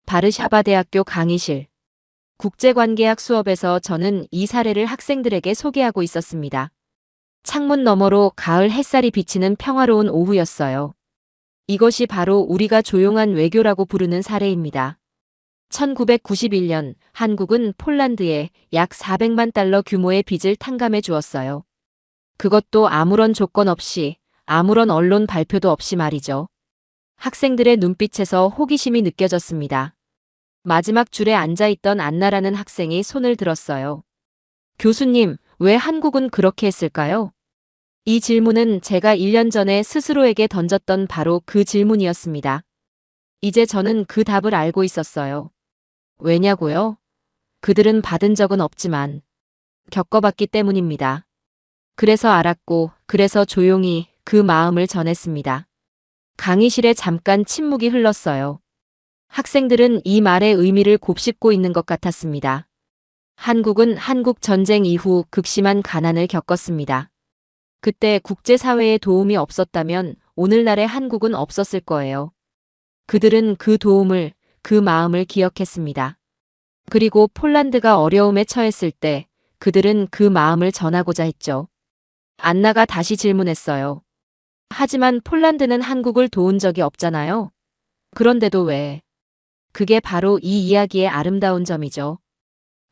바르샤바 대학교 강의실. 국제관계학 수업에서 저는 이 사례를 학생들에게 소개하고 있었습니다. 창문 너머로 가을 햇살이 비치는 평화로운 오후였어요. 이것이 바로 우리가 조용한 외교라고 부르는 사례입니다. 1991년 한국은 폴란드에 약 400만 달러 규모의 빚을 탕감해 주었어요. 그것도 아무런 조건 없이, 아무런 언론 발표도 없이 말이죠. 학생들의 눈빛에서 호기심이 느껴졌습니다. 마지막 줄에 앉아있던 안나라는 학생이 손을 들었어요. 교수님, 왜 한국은 그렇게 했을까요? 이 질문은 제가 1년 전에 스스로에게 던졌던 바로 그 질문이었습니다. 이제 저는 그 답을 알고 있었어요. 왜냐고요? 그들은 받은 적은 없지만 겪어봤기 때문입니다. 그래서 알았고, 그래서 조용히 그 마음을 전했습니다. 강의실에 잠깐 침묵이 흘렀어요. 학생들은 이 말의 의미를 곱씹고 있는 것 같았습니다. 한국은 한국 전쟁 이후 극심한 가난을 겪었습니다. 그때 국제사회의 도움이 없었다면 오늘날의 한국은 없었을 거예요. 그들은 그 도움을, 그 마음을 기억했습니다. 그리고 폴란드가 어려움에 처했을 때 그들은 그 마음을 전하고자 했죠. 안나가 다시 질문했어요. 하지만 폴란드는 한국을 도운 적이 없잖아요. 그런데도 왜? 그게 바로 이 이야기의 아름다운 점이죠.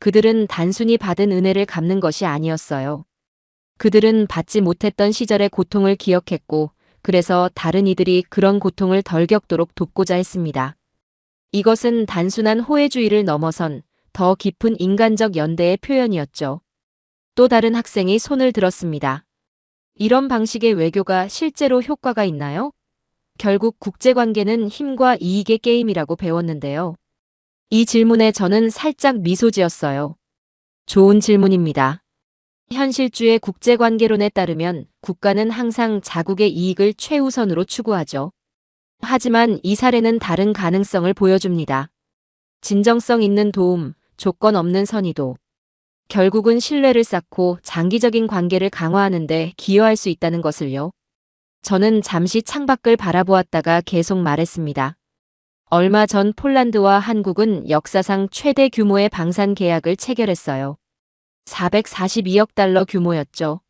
그들은 단순히 받은 은혜를 갚는 것이 아니었어요. 그들은 받지 못했던 시절의 고통을 기억했고, 그래서 다른 이들이 그런 고통을 덜 겪도록 돕고자 했습니다. 이것은 단순한 호혜주의를 넘어선 더 깊은 인간적 연대의 표현이었죠. 또 다른 학생이 손을 들었습니다. 이런 방식의 외교가 실제로 효과가 있나요? 결국 국제관계는 힘과 이익의 게임이라고 배웠는데요. 이 질문에 저는 살짝 미소 지었어요. 좋은 질문입니다. 현실주의 국제관계론에 따르면 국가는 항상 자국의 이익을 최우선으로 추구하죠. 하지만 이 사례는 다른 가능성을 보여줍니다. 진정성 있는 도움, 조건 없는 선의도. 결국은 신뢰를 쌓고 장기적인 관계를 강화하는 데 기여할 수 있다는 것을요. 저는 잠시 창밖을 바라보았다가 계속 말했습니다. 얼마 전 폴란드와 한국은 역사상 최대 규모의 방산 계약을 체결했어요. 442억 달러 규모였죠.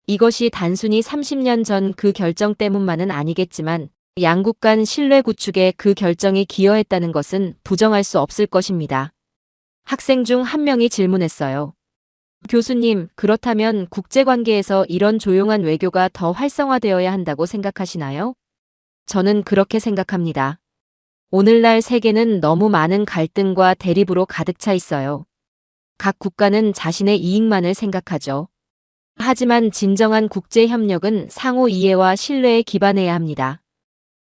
이것이 단순히 30년 전 그 결정 때문만은 아니겠지만 양국 간 신뢰 구축에 그 결정이 기여했다는 것은 부정할 수 없을 것입니다. 학생 중 한 명이 질문했어요. 교수님, 그렇다면 국제관계에서 이런 조용한 외교가 더 활성화되어야 한다고 생각하시나요? 저는 그렇게 생각합니다. 오늘날 세계는 너무 많은 갈등과 대립으로 가득 차 있어요. 각 국가는 자신의 이익만을 생각하죠. 하지만 진정한 국제협력은 상호 이해와 신뢰에 기반해야 합니다.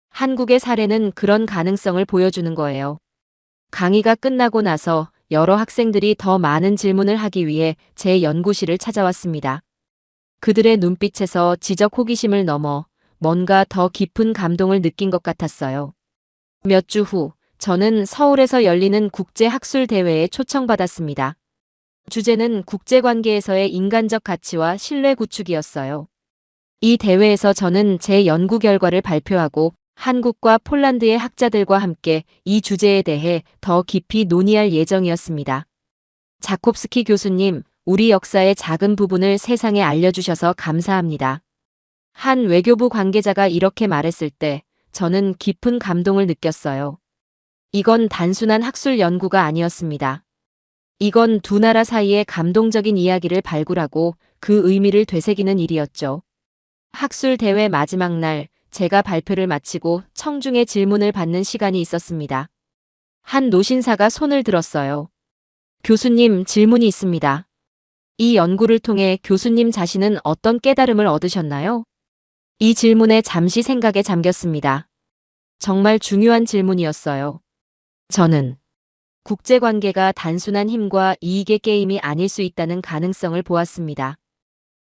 한국의 사례는 그런 가능성을 보여주는 거예요. 강의가 끝나고 나서 여러 학생들이 더 많은 질문을 하기 위해 제 연구실을 찾아왔습니다. 그들의 눈빛에서 지적 호기심을 넘어 뭔가 더 깊은 감동을 느낀 것 같았어요. 몇 주 후, 저는 서울에서 열리는 국제학술대회에 초청받았습니다. 주제는 국제관계에서의 인간적 가치와 신뢰 구축이었어요. 이 대회에서 저는 제 연구 결과를 발표하고 한국과 폴란드의 학자들과 함께 이 주제에 대해 더 깊이 논의할 예정이었습니다. 자콥스키 교수님, 우리 역사의 작은 부분을 세상에 알려주셔서 감사합니다. 한 외교부 관계자가 이렇게 말했을 때 저는 깊은 감동을 느꼈어요. 이건 단순한 학술 연구가 아니었습니다. 이건 두 나라 사이의 감동적인 이야기를 발굴하고 그 의미를 되새기는 일이었죠. 학술 대회 마지막 날 제가 발표를 마치고 청중의 질문을 받는 시간이 있었습니다. 한 노신사가 손을 들었어요. 교수님, 질문이 있습니다. 이 연구를 통해 교수님 자신은 어떤 깨달음을 얻으셨나요? 이 질문에 잠시 생각에 잠겼습니다. 정말 중요한 질문이었어요. 저는 국제관계가 단순한 힘과 이익의 게임이 아닐 수 있다는 가능성을 보았습니다.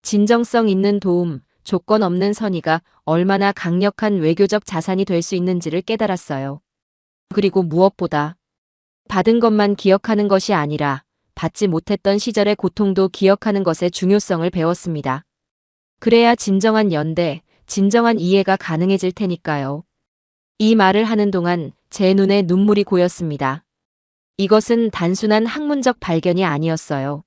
진정성 있는 도움, 조건 없는 선의가 얼마나 강력한 외교적 자산이 될 수 있는지를 깨달았어요. 그리고 무엇보다 받은 것만 기억하는 것이 아니라 받지 못했던 시절의 고통도 기억하는 것의 중요성을 배웠습니다. 그래야 진정한 연대, 진정한 이해가 가능해질 테니까요. 이 말을 하는 동안 제 눈에 눈물이 고였습니다. 이것은 단순한 학문적 발견이 아니었어요.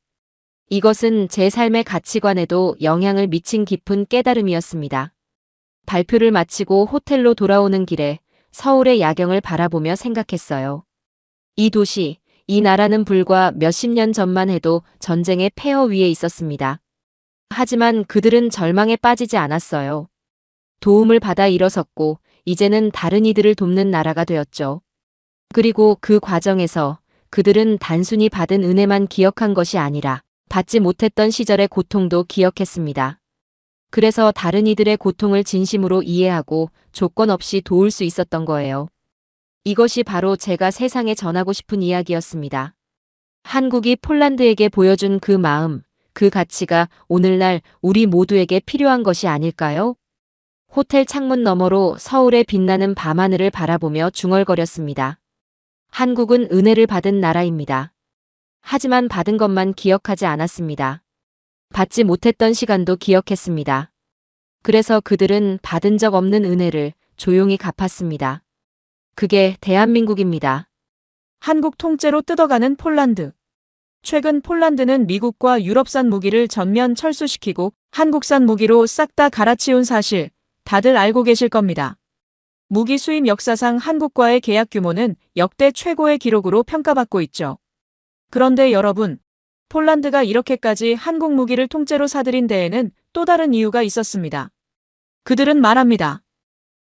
이것은 제 삶의 가치관에도 영향을 미친 깊은 깨달음이었습니다. 발표를 마치고 호텔로 돌아오는 길에 서울의 야경을 바라보며 생각했어요. 이 도시, 이 나라는 불과 몇십 년 전만 해도 전쟁의 폐허 위에 있었습니다. 하지만 그들은 절망에 빠지지 않았어요. 도움을 받아 일어섰고 이제는 다른 이들을 돕는 나라가 되었죠. 그리고 그 과정에서 그들은 단순히 받은 은혜만 기억한 것이 아니라 받지 못했던 시절의 고통도 기억했습니다. 그래서 다른 이들의 고통을 진심으로 이해하고 조건 없이 도울 수 있었던 거예요. 이것이 바로 제가 세상에 전하고 싶은 이야기였습니다. 한국이 폴란드에게 보여준 그 마음, 그 가치가 오늘날 우리 모두에게 필요한 것이 아닐까요? 호텔 창문 너머로 서울의 빛나는 밤하늘을 바라보며 중얼거렸습니다. 한국은 은혜를 받은 나라입니다. 하지만 받은 것만 기억하지 않았습니다. 받지 못했던 시간도 기억했습니다. 그래서 그들은 받은 적 없는 은혜를 조용히 갚았습니다. 그게 대한민국입니다. 한국 통째로 뜯어가는 폴란드. 최근 폴란드는 미국과 유럽산 무기를 전면 철수시키고 한국산 무기로 싹 다 갈아치운 사실 다들 알고 계실 겁니다. 무기 수입 역사상 한국과의 계약 규모는 역대 최고의 기록으로 평가받고 있죠. 그런데 여러분, 폴란드가 이렇게까지 한국 무기를 통째로 사들인 데에는 또 다른 이유가 있었습니다. 그들은 말합니다.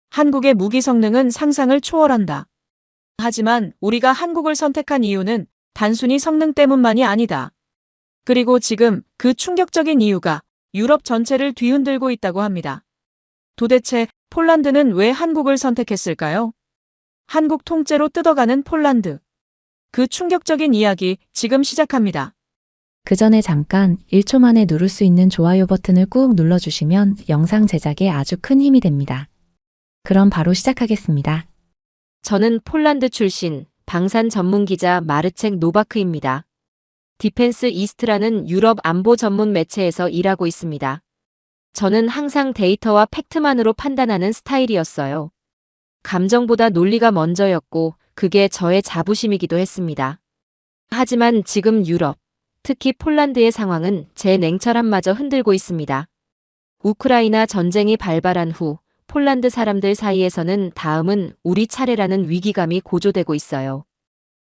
한국의 무기 성능은 상상을 초월한다. 하지만 우리가 한국을 선택한 이유는 단순히 성능 때문만이 아니다. 그리고 지금 그 충격적인 이유가 유럽 전체를 뒤흔들고 있다고 합니다. 도대체 폴란드는 왜 한국을 선택했을까요? 한국 통째로 뜯어가는 폴란드. 그 충격적인 이야기 지금 시작합니다. 그 전에 잠깐 1초 만에 누를 수 있는 좋아요 버튼을 꾹 눌러주시면 영상 제작에 아주 큰 힘이 됩니다. 그럼 바로 시작하겠습니다. 저는 폴란드 출신 방산 전문 기자 마르첵 노바크입니다. 디펜스 이스트라는 유럽 안보 전문 매체에서 일하고 있습니다. 저는 항상 데이터와 팩트만으로 판단하는 스타일이었어요. 감정보다 논리가 먼저였고 그게 저의 자부심이기도 했습니다. 하지만 지금 유럽, 특히 폴란드의 상황은 제 냉철함마저 흔들고 있습니다. 우크라이나 전쟁이 발발한 후 폴란드 사람들 사이에서는 다음은 우리 차례라는 위기감이 고조되고 있어요.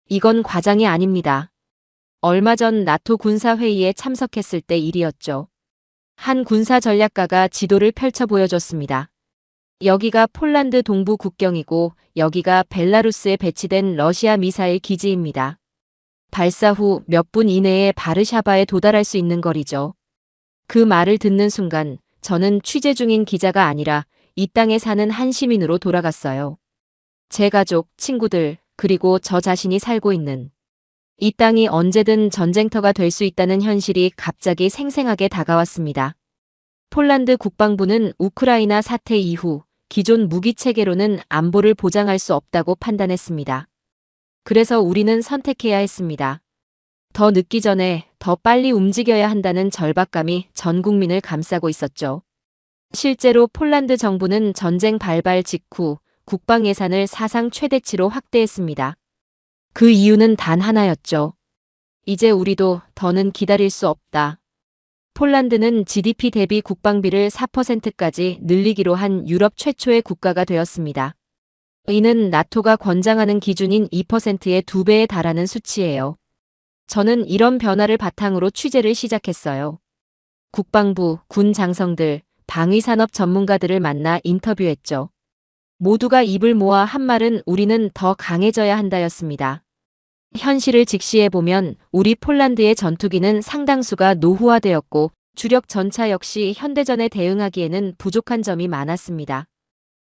이건 과장이 아닙니다. 얼마 전 나토 군사회의에 참석했을 때 일이었죠. 한 군사 전략가가 지도를 펼쳐 보여줬습니다. 여기가 폴란드 동부 국경이고 여기가 벨라루스에 배치된 러시아 미사일 기지입니다. 발사 후 몇 분 이내에 바르샤바에 도달할 수 있는 거리죠. 그 말을 듣는 순간 저는 취재 중인 기자가 아니라 이 땅에 사는 한 시민으로 돌아갔어요. 제 가족, 친구들, 그리고 저 자신이 살고 있는 이 땅이 언제든 전쟁터가 될 수 있다는 현실이 갑자기 생생하게 다가왔습니다. 폴란드 국방부는 우크라이나 사태 이후 기존 무기 체계로는 안보를 보장할 수 없다고 판단했습니다. 그래서 우리는 선택해야 했습니다. 더 늦기 전에 더 빨리 움직여야 한다는 절박감이 전 국민을 감싸고 있었죠. 실제로 폴란드 정부는 전쟁 발발 직후 국방 예산을 사상 최대치로 확대했습니다. 그 이유는 단 하나였죠. 이제 우리도 더는 기다릴 수 없다. 폴란드는 GDP 대비 국방비를 4%까지 늘리기로 한 유럽 최초의 국가가 되었습니다. 이는 나토가 권장하는 기준인 2%의 2배에 달하는 수치예요. 저는 이런 변화를 바탕으로 취재를 시작했어요. 국방부, 군 장성들, 방위산업 전문가들을 만나 인터뷰했죠. 모두가 입을 모아 한 말은 우리는 더 강해져야 한다였습니다. 현실을 직시해보면 우리 폴란드의 전투기는 상당수가 노후화되었고 주력 전차 역시 현대전에 대응하기에는 부족한 점이 많았습니다.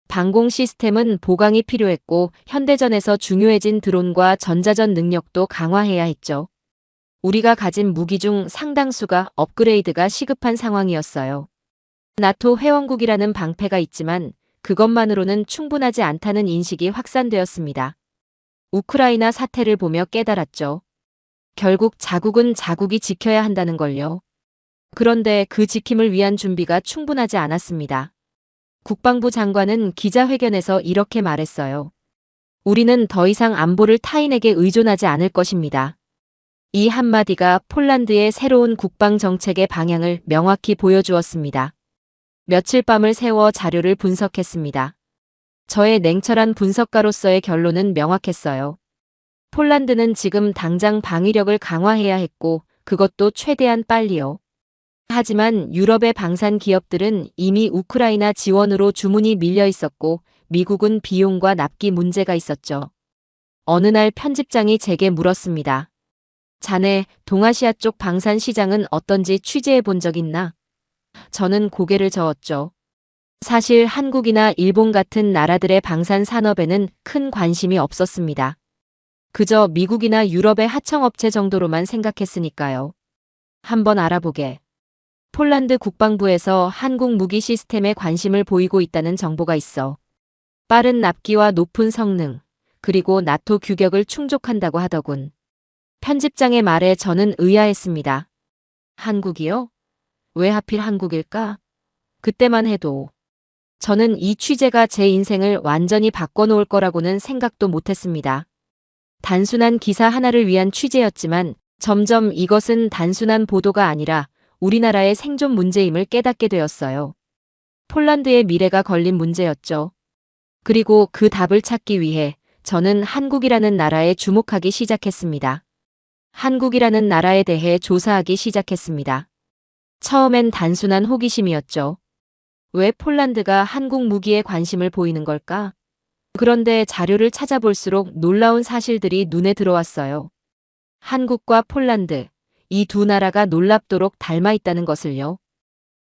방공 시스템은 보강이 필요했고 현대전에서 중요해진 드론과 전자전 능력도 강화해야 했죠. 우리가 가진 무기 중 상당수가 업그레이드가 시급한 상황이었어요. 나토 회원국이라는 방패가 있지만 그것만으로는 충분하지 않다는 인식이 확산되었습니다. 우크라이나 사태를 보며 깨달았죠. 결국 자국은 자국이 지켜야 한다는 걸요. 그런데 그 지킴을 위한 준비가 충분하지 않았습니다. 국방부 장관은 기자회견에서 이렇게 말했어요. 우리는 더 이상 안보를 타인에게 의존하지 않을 것입니다. 이 한마디가 폴란드의 새로운 국방 정책의 방향을 명확히 보여주었습니다. 며칠 밤을 새워 자료를 분석했습니다. 저의 냉철한 분석가로서의 결론은 명확했어요. 폴란드는 지금 당장 방위력을 강화해야 했고 그것도 최대한 빨리요. 하지만 유럽의 방산 기업들은 이미 우크라이나 지원으로 주문이 밀려 있었고 미국은 비용과 납기 문제가 있었죠. 어느 날 편집장이 제게 물었습니다. 자네, 동아시아 쪽 방산 시장은 어떤지 취재해 본 적 있나? 저는 고개를 저었죠. 사실 한국이나 일본 같은 나라들의 방산 산업에는 큰 관심이 없었습니다. 그저 미국이나 유럽의 하청업체 정도로만 생각했으니까요. 한번 알아보게. 폴란드 국방부에서 한국 무기 시스템에 관심을 보이고 있다는 정보가 있어. 빠른 납기와 높은 성능, 그리고 나토 규격을 충족한다고 하더군. 편집장의 말에 저는 의아했습니다. 한국이요? 왜 하필 한국일까? 그때만 해도 저는 이 취재가 제 인생을 완전히 바꿔놓을 거라고는 생각도 못했습니다. 단순한 기사 하나를 위한 취재였지만 점점 이것은 단순한 보도가 아니라 우리나라의 생존 문제임을 깨닫게 되었어요. 폴란드의 미래가 걸린 문제였죠. 그리고 그 답을 찾기 위해 저는 한국이라는 나라에 주목하기 시작했습니다. 한국이라는 나라에 대해 조사하기 시작했습니다. 처음엔 단순한 호기심이었죠. 왜 폴란드가 한국 무기에 관심을 보이는 걸까? 그런데 자료를 찾아볼수록 놀라운 사실들이 눈에 들어왔어요. 한국과 폴란드, 이 두 나라가 놀랍도록 닮아 있다는 것을요.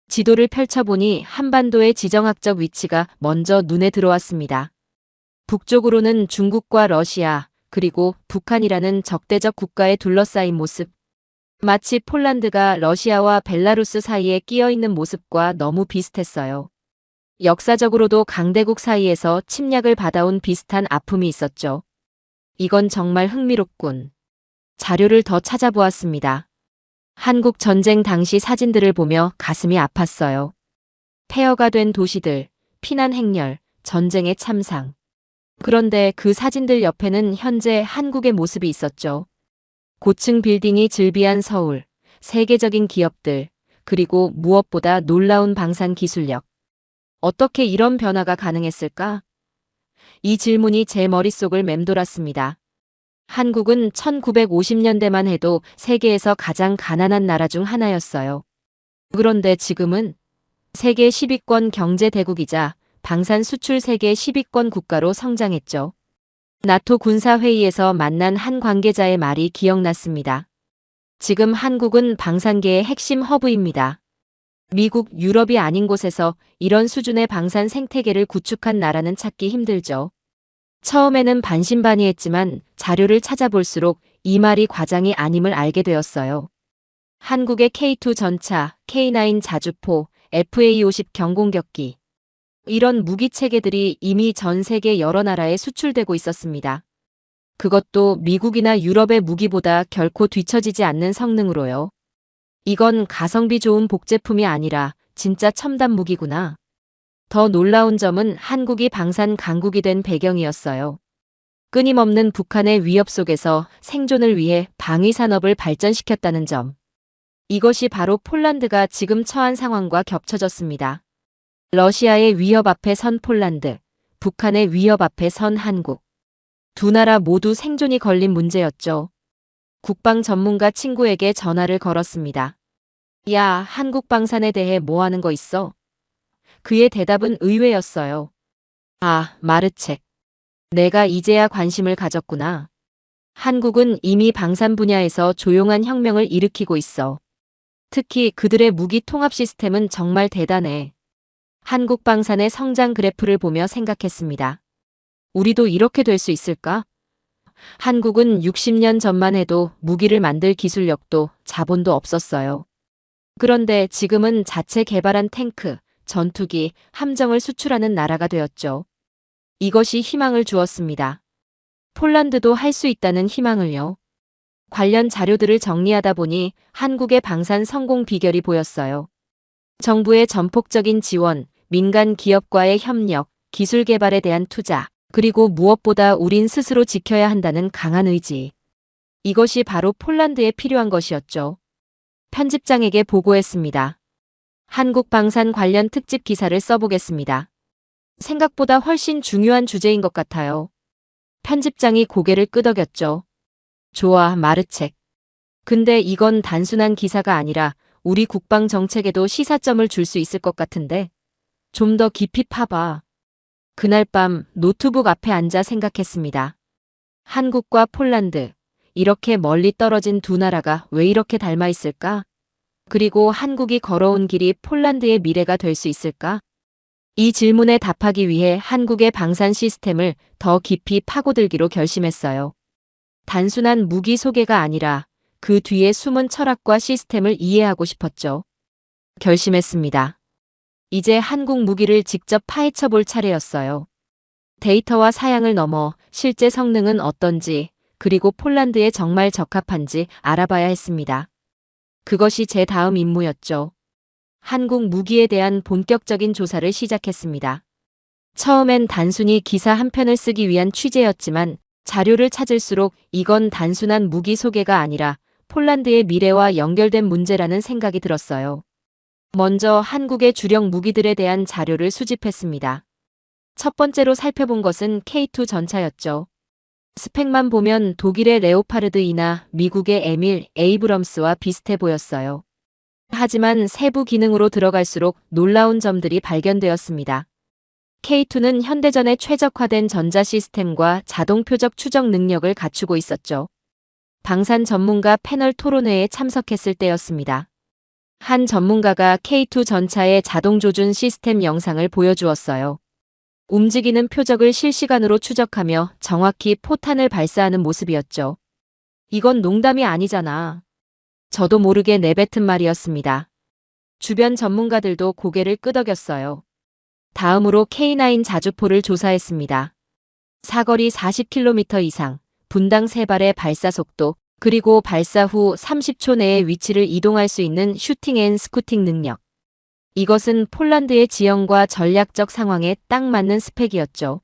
지도를 펼쳐보니 한반도의 지정학적 위치가 먼저 눈에 들어왔습니다. 북쪽으로는 중국과 러시아, 그리고 북한이라는 적대적 국가에 둘러싸인 모습. 마치 폴란드가 러시아와 벨라루스 사이에 끼어 있는 모습과 너무 비슷했어요. 역사적으로도 강대국 사이에서 침략을 받아온 비슷한 아픔이 있었죠. 이건 정말 흥미롭군. 자료를 더 찾아보았습니다. 한국 전쟁 당시 사진들을 보며 가슴이 아팠어요. 폐허가 된 도시들, 피난 행렬, 전쟁의 참상. 그런데 그 사진들 옆에는 현재 한국의 모습이 있었죠. 고층 빌딩이 즐비한 서울, 세계적인 기업들, 그리고 무엇보다 놀라운 방산 기술력. 어떻게 이런 변화가 가능했을까? 이 질문이 제 머릿속을 맴돌았습니다. 한국은 1950년대만 해도 세계에서 가장 가난한 나라 중 하나였어요. 그런데 지금은 세계 10위권 경제대국이자 방산 수출 세계 10위권 국가로 성장했죠. 나토 군사회의에서 만난 한 관계자의 말이 기억났습니다. 지금 한국은 방산계의 핵심 허브입니다. 미국, 유럽이 아닌 곳에서 이런 수준의 방산 생태계를 구축한 나라는 찾기 힘들죠. 처음에는 반신반의했지만 자료를 찾아볼수록 이 말이 과장이 아님을 알게 되었어요. 한국의 K2 전차, K9 자주포, FA50 경공격기. 이런 무기 체계들이 이미 전 세계 여러 나라에 수출되고 있었습니다. 그것도 미국이나 유럽의 무기보다 결코 뒤처지지 않는 성능으로요. 이건 가성비 좋은 복제품이 아니라 진짜 첨단 무기구나. 더 놀라운 점은 한국이 방산 강국이 된 배경이었어요. 끊임없는 북한의 위협 속에서 생존을 위해 방위 산업을 발전시켰다는 점. 이것이 바로 폴란드가 지금 처한 상황과 겹쳐졌습니다. 러시아의 위협 앞에 선 폴란드, 북한의 위협 앞에 선 한국. 두 나라 모두 생존이 걸린 문제였죠. 국방 전문가 친구에게 전화를 걸었습니다. 야, 한국 방산에 대해 뭐 하는 거 있어? 그의 대답은 의외였어요. 아, 마르책. 내가 이제야 관심을 가졌구나. 한국은 이미 방산 분야에서 조용한 혁명을 일으키고 있어. 특히 그들의 무기 통합 시스템은 정말 대단해. 한국 방산의 성장 그래프를 보며 생각했습니다. 우리도 이렇게 될 수 있을까? 한국은 60년 전만 해도 무기를 만들 기술력도 자본도 없었어요. 그런데 지금은 자체 개발한 탱크, 전투기, 함정을 수출하는 나라가 되었죠. 이것이 희망을 주었습니다. 폴란드도 할 수 있다는 희망을요. 관련 자료들을 정리하다 보니 한국의 방산 성공 비결이 보였어요. 정부의 전폭적인 지원, 민간 기업과의 협력, 기술 개발에 대한 투자, 그리고 무엇보다 우린 스스로 지켜야 한다는 강한 의지. 이것이 바로 폴란드에 필요한 것이었죠. 편집장에게 보고했습니다. 한국 방산 관련 특집 기사를 써보겠습니다. 생각보다 훨씬 중요한 주제인 것 같아요. 편집장이 고개를 끄덕였죠. 좋아, 마르책. 근데 이건 단순한 기사가 아니라 우리 국방 정책에도 시사점을 줄 수 있을 것 같은데. 좀 더 깊이 파봐. 그날 밤 노트북 앞에 앉아 생각했습니다. 한국과 폴란드, 이렇게 멀리 떨어진 두 나라가 왜 이렇게 닮아 있을까? 그리고 한국이 걸어온 길이 폴란드의 미래가 될 수 있을까? 이 질문에 답하기 위해 한국의 방산 시스템을 더 깊이 파고들기로 결심했어요. 단순한 무기 소개가 아니라 그 뒤에 숨은 철학과 시스템을 이해하고 싶었죠. 결심했습니다. 이제 한국 무기를 직접 파헤쳐 볼 차례였어요. 데이터와 사양을 넘어 실제 성능은 어떤지, 그리고 폴란드에 정말 적합한지 알아봐야 했습니다. 그것이 제 다음 임무였죠. 한국 무기에 대한 본격적인 조사를 시작했습니다. 처음엔 단순히 기사 한 편을 쓰기 위한 취재였지만 자료를 찾을수록 이건 단순한 무기 소개가 아니라 폴란드의 미래와 연결된 문제라는 생각이 들었어요. 먼저 한국의 주력 무기들에 대한 자료를 수집했습니다. 첫 번째로 살펴본 것은 K2 전차였죠. 스펙만 보면 독일의 레오파르드이나 미국의 에밀 에이브럼스와 비슷해 보였어요. 하지만 세부 기능으로 들어갈수록 놀라운 점들이 발견되었습니다. K2는 현대전에 최적화된 전자 시스템과 자동 표적 추적 능력을 갖추고 있었죠. 방산 전문가 패널 토론회에 참석했을 때였습니다. 한 전문가가 K2 전차의 자동 조준 시스템 영상을 보여주었어요. 움직이는 표적을 실시간으로 추적하며 정확히 포탄을 발사하는 모습이었죠. 이건 농담이 아니잖아. 저도 모르게 내뱉은 말이었습니다. 주변 전문가들도 고개를 끄덕였어요. 다음으로 K9 자주포를 조사했습니다. 사거리 40km 이상, 분당 3발의 발사 속도, 그리고 발사 후 30초 내에 위치를 이동할 수 있는 슈팅 앤 스쿠팅 능력. 이것은 폴란드의 지형과 전략적 상황에 딱 맞는 스펙이었죠.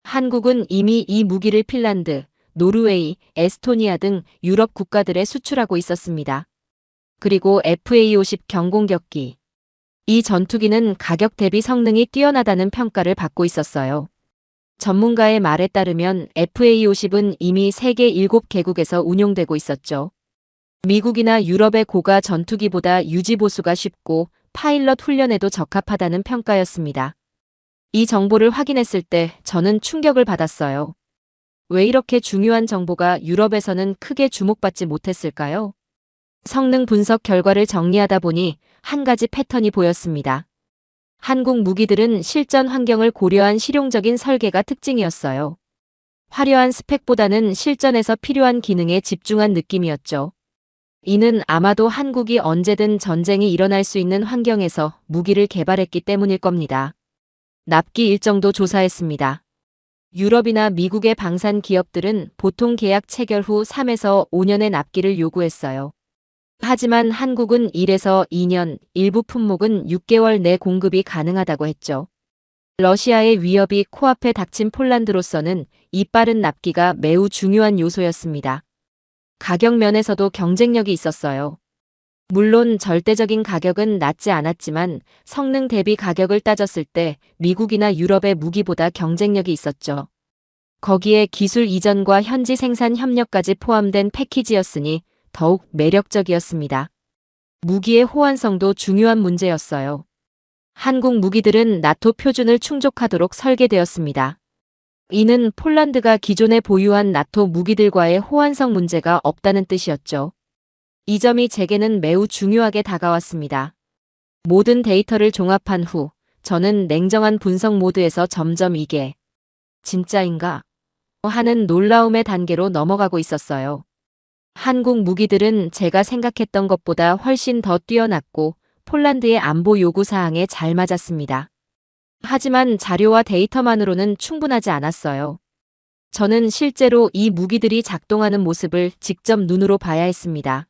한국은 이미 이 무기를 핀란드, 노르웨이, 에스토니아 등 유럽 국가들에 수출하고 있었습니다. 그리고 FA-50 경공격기. 이 전투기는 가격 대비 성능이 뛰어나다는 평가를 받고 있었어요. 전문가의 말에 따르면 FA-50은 이미 세계 7개국에서 운용되고 있었죠. 미국이나 유럽의 고가 전투기보다 유지 보수가 쉽고 파일럿 훈련에도 적합하다는 평가였습니다. 이 정보를 확인했을 때 저는 충격을 받았어요. 왜 이렇게 중요한 정보가 유럽에서는 크게 주목받지 못했을까요? 성능 분석 결과를 정리하다 보니 한 가지 패턴이 보였습니다. 한국 무기들은 실전 환경을 고려한 실용적인 설계가 특징이었어요. 화려한 스펙보다는 실전에서 필요한 기능에 집중한 느낌이었죠. 이는 아마도 한국이 언제든 전쟁이 일어날 수 있는 환경에서 무기를 개발했기 때문일 겁니다. 납기 일정도 조사했습니다. 유럽이나 미국의 방산 기업들은 보통 계약 체결 후 3에서 5년의 납기를 요구했어요. 하지만 한국은 1에서 2년, 일부 품목은 6개월 내 공급이 가능하다고 했죠. 러시아의 위협이 코앞에 닥친 폴란드로서는 이 빠른 납기가 매우 중요한 요소였습니다. 가격 면에서도 경쟁력이 있었어요. 물론 절대적인 가격은 낮지 않았지만 성능 대비 가격을 따졌을 때 미국이나 유럽의 무기보다 경쟁력이 있었죠. 거기에 기술 이전과 현지 생산 협력까지 포함된 패키지였으니 더욱 매력적이었습니다. 무기의 호환성도 중요한 문제였어요. 한국 무기들은 나토 표준을 충족하도록 설계되었습니다. 이는 폴란드가 기존에 보유한 나토 무기들과의 호환성 문제가 없다는 뜻이었죠. 이 점이 제게는 매우 중요하게 다가왔습니다. 모든 데이터를 종합한 후 저는 냉정한 분석 모드에서 점점 이게 진짜인가 하는 놀라움의 단계로 넘어가고 있었어요. 한국 무기들은 제가 생각했던 것보다 훨씬 더 뛰어났고 폴란드의 안보 요구 사항에 잘 맞았습니다. 하지만 자료와 데이터만으로는 충분하지 않았어요. 저는 실제로 이 무기들이 작동하는 모습을 직접 눈으로 봐야 했습니다.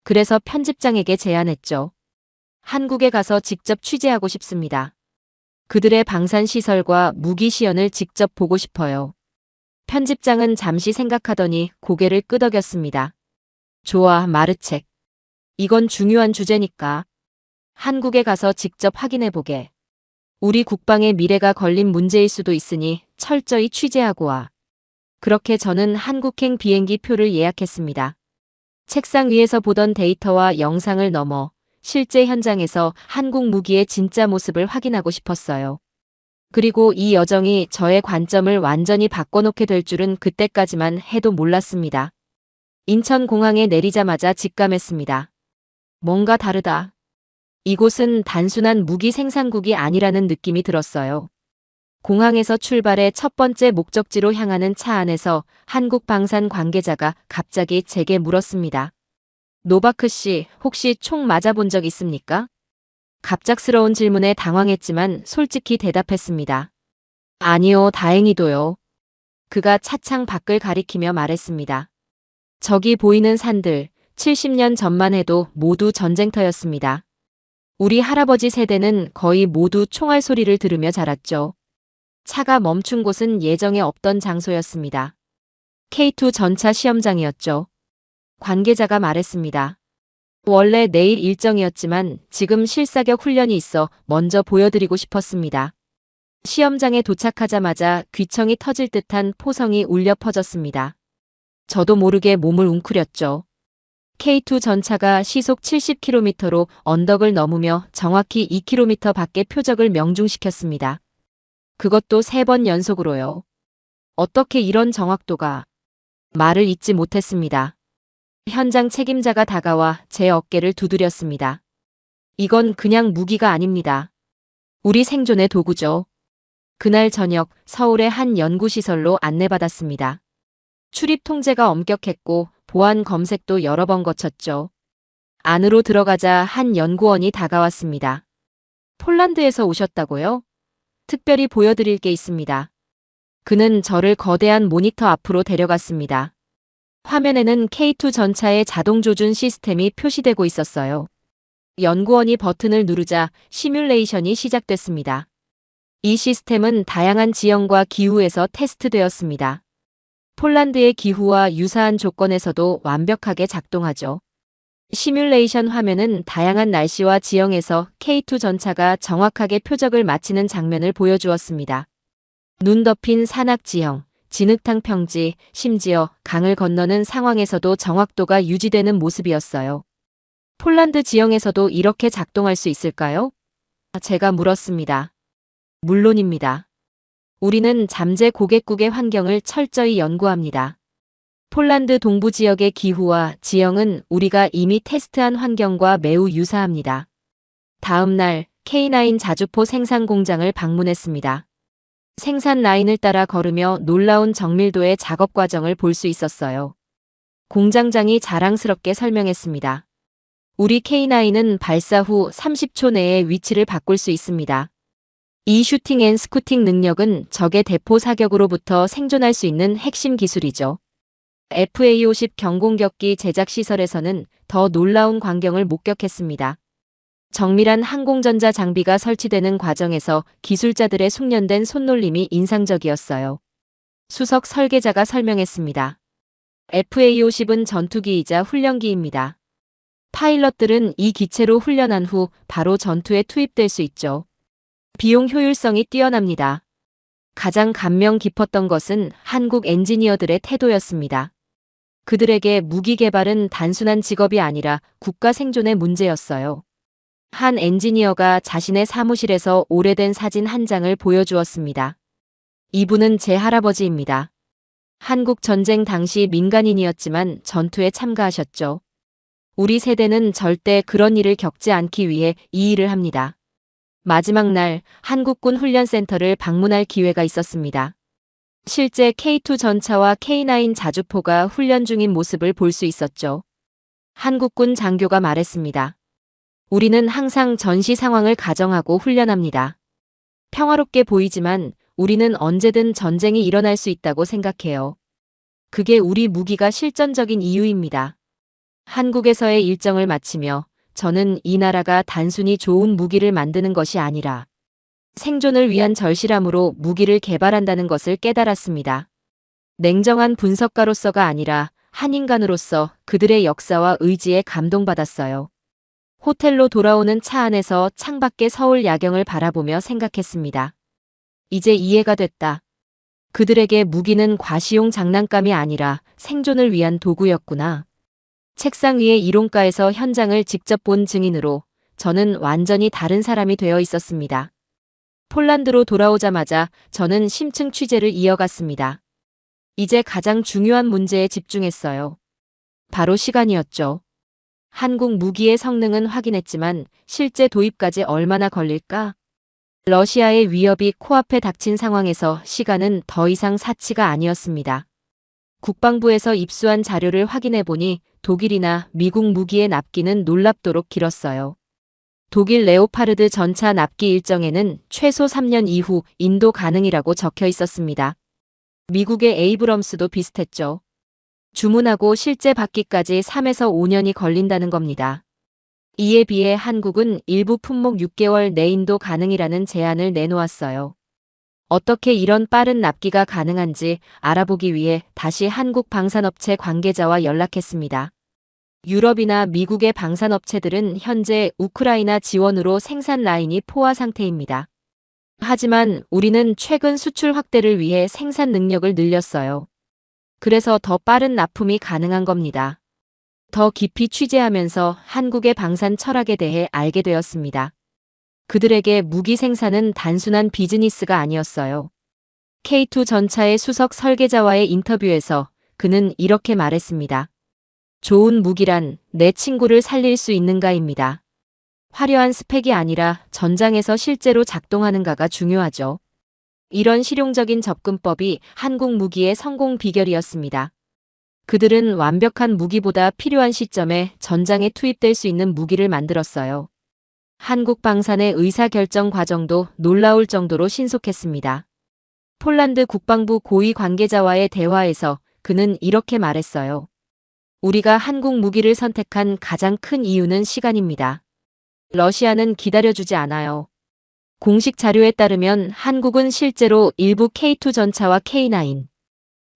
그래서 편집장에게 제안했죠. 한국에 가서 직접 취재하고 싶습니다. 그들의 방산시설과 무기 시연을 직접 보고 싶어요. 편집장은 잠시 생각하더니 고개를 끄덕였습니다. 좋아, 마르책. 이건 중요한 주제니까. 한국에 가서 직접 확인해보게. 우리 국방의 미래가 걸린 문제일 수도 있으니 철저히 취재하고 와. 그렇게 저는 한국행 비행기 표를 예약했습니다. 책상 위에서 보던 데이터와 영상을 넘어 실제 현장에서 한국 무기의 진짜 모습을 확인하고 싶었어요. 그리고 이 여정이 저의 관점을 완전히 바꿔놓게 될 줄은 그때까지만 해도 몰랐습니다. 인천공항에 내리자마자 직감했습니다. 뭔가 다르다. 이곳은 단순한 무기 생산국이 아니라는 느낌이 들었어요. 공항에서 출발해 첫 번째 목적지로 향하는 차 안에서 한국 방산 관계자가 갑자기 제게 물었습니다. 노바크 씨, 혹시 총 맞아본 적 있습니까? 갑작스러운 질문에 당황했지만 솔직히 대답했습니다. 아니요, 다행히도요. 그가 차창 밖을 가리키며 말했습니다. 저기 보이는 산들, 70년 전만 해도 모두 전쟁터였습니다. 우리 할아버지 세대는 거의 모두 총알 소리를 들으며 자랐죠. 차가 멈춘 곳은 예정에 없던 장소였습니다. K2 전차 시험장이었죠. 관계자가 말했습니다. 원래 내일 일정이었지만 지금 실사격 훈련이 있어 먼저 보여드리고 싶었습니다. 시험장에 도착하자마자 귀청이 터질 듯한 포성이 울려 퍼졌습니다. 저도 모르게 몸을 웅크렸죠. K2 전차가 시속 70km로 언덕을 넘으며 정확히 2km 밖의 표적을 명중시켰습니다. 그것도 3번 연속으로요. 어떻게 이런 정확도가... 말을 잇지 못했습니다. 현장 책임자가 다가와 제 어깨를 두드렸습니다. 이건 그냥 무기가 아닙니다. 우리 생존의 도구죠. 그날 저녁 서울의 한 연구시설로 안내받았습니다. 출입 통제가 엄격했고 보안 검색도 여러 번 거쳤죠. 안으로 들어가자 한 연구원이 다가왔습니다. 폴란드에서 오셨다고요? 특별히 보여드릴 게 있습니다. 그는 저를 거대한 모니터 앞으로 데려갔습니다. 화면에는 K2 전차의 자동 조준 시스템이 표시되고 있었어요. 연구원이 버튼을 누르자 시뮬레이션이 시작됐습니다. 이 시스템은 다양한 지형과 기후에서 테스트되었습니다. 폴란드의 기후와 유사한 조건에서도 완벽하게 작동하죠. 시뮬레이션 화면은 다양한 날씨와 지형에서 K2 전차가 정확하게 표적을 맞히는 장면을 보여주었습니다. 눈 덮인 산악 지형, 진흙탕 평지, 심지어 강을 건너는 상황에서도 정확도가 유지되는 모습이었어요. 폴란드 지형에서도 이렇게 작동할 수 있을까요? 제가 물었습니다. 물론입니다. 우리는 잠재 고객국의 환경을 철저히 연구합니다. 폴란드 동부 지역의 기후와 지형은 우리가 이미 테스트한 환경과 매우 유사합니다. 다음 날 K9 자주포 생산 공장을 방문했습니다. 생산 라인을 따라 걸으며 놀라운 정밀도의 작업 과정을 볼 수 있었어요. 공장장이 자랑스럽게 설명했습니다. 우리 K9은 발사 후 30초 내에 위치를 바꿀 수 있습니다. 이 슈팅 앤 스쿠팅 능력은 적의 대포 사격으로부터 생존할 수 있는 핵심 기술이죠. FA-50 경공격기 제작 시설에서는 더 놀라운 광경을 목격했습니다. 정밀한 항공전자 장비가 설치되는 과정에서 기술자들의 숙련된 손놀림이 인상적이었어요. 수석 설계자가 설명했습니다. FA-50은 전투기이자 훈련기입니다. 파일럿들은 이 기체로 훈련한 후 바로 전투에 투입될 수 있죠. 비용 효율성이 뛰어납니다. 가장 감명 깊었던 것은 한국 엔지니어들의 태도였습니다. 그들에게 무기 개발은 단순한 직업이 아니라 국가 생존의 문제였어요. 한 엔지니어가 자신의 사무실에서 오래된 사진 한 장을 보여주었습니다. 이분은 제 할아버지입니다. 한국 전쟁 당시 민간인이었지만 전투에 참가하셨죠. 우리 세대는 절대 그런 일을 겪지 않기 위해 이 일을 합니다. 마지막 날 한국군 훈련센터를 방문할 기회가 있었습니다. 실제 K2 전차와 K9 자주포가 훈련 중인 모습을 볼 수 있었죠. 한국군 장교가 말했습니다. 우리는 항상 전시 상황을 가정하고 훈련합니다. 평화롭게 보이지만 우리는 언제든 전쟁이 일어날 수 있다고 생각해요. 그게 우리 무기가 실전적인 이유입니다. 한국에서의 일정을 마치며 저는 이 나라가 단순히 좋은 무기를 만드는 것이 아니라 생존을 위한 절실함으로 무기를 개발한다는 것을 깨달았습니다. 냉정한 분석가로서가 아니라 한 인간으로서 그들의 역사와 의지에 감동받았어요. 호텔로 돌아오는 차 안에서 창밖의 서울 야경을 바라보며 생각했습니다. 이제 이해가 됐다. 그들에게 무기는 과시용 장난감이 아니라 생존을 위한 도구였구나. 책상 위의 이론가에서 현장을 직접 본 증인으로 저는 완전히 다른 사람이 되어 있었습니다. 폴란드로 돌아오자마자 저는 심층 취재를 이어갔습니다. 이제 가장 중요한 문제에 집중했어요. 바로 시간이었죠. 한국 무기의 성능은 확인했지만 실제 도입까지 얼마나 걸릴까? 러시아의 위협이 코앞에 닥친 상황에서 시간은 더 이상 사치가 아니었습니다. 국방부에서 입수한 자료를 확인해 보니 독일이나 미국 무기의 납기는 놀랍도록 길었어요. 독일 레오파르드 전차 납기 일정에는 최소 3년 이후 인도 가능이라고 적혀 있었습니다. 미국의 에이브럼스도 비슷했죠. 주문하고 실제 받기까지 3에서 5년이 걸린다는 겁니다. 이에 비해 한국은 일부 품목 6개월 내 인도 가능이라는 제안을 내놓았어요. 어떻게 이런 빠른 납기가 가능한지 알아보기 위해 다시 한국 방산업체 관계자와 연락했습니다. 유럽이나 미국의 방산업체들은 현재 우크라이나 지원으로 생산 라인이 포화 상태입니다. 하지만 우리는 최근 수출 확대를 위해 생산 능력을 늘렸어요. 그래서 더 빠른 납품이 가능한 겁니다. 더 깊이 취재하면서 한국의 방산 철학에 대해 알게 되었습니다. 그들에게 무기 생산은 단순한 비즈니스가 아니었어요. K2 전차의 수석 설계자와의 인터뷰에서 그는 이렇게 말했습니다. 좋은 무기란 내 친구를 살릴 수 있는가입니다. 화려한 스펙이 아니라 전장에서 실제로 작동하는가가 중요하죠. 이런 실용적인 접근법이 한국 무기의 성공 비결이었습니다. 그들은 완벽한 무기보다 필요한 시점에 전장에 투입될 수 있는 무기를 만들었어요. 한국 방산의 의사결정 과정도 놀라울 정도로 신속했습니다. 폴란드 국방부 고위 관계자와의 대화에서 그는 이렇게 말했어요. 우리가 한국 무기를 선택한 가장 큰 이유는 시간입니다. 러시아는 기다려주지 않아요. 공식 자료에 따르면 한국은 실제로 일부 K2 전차와 K9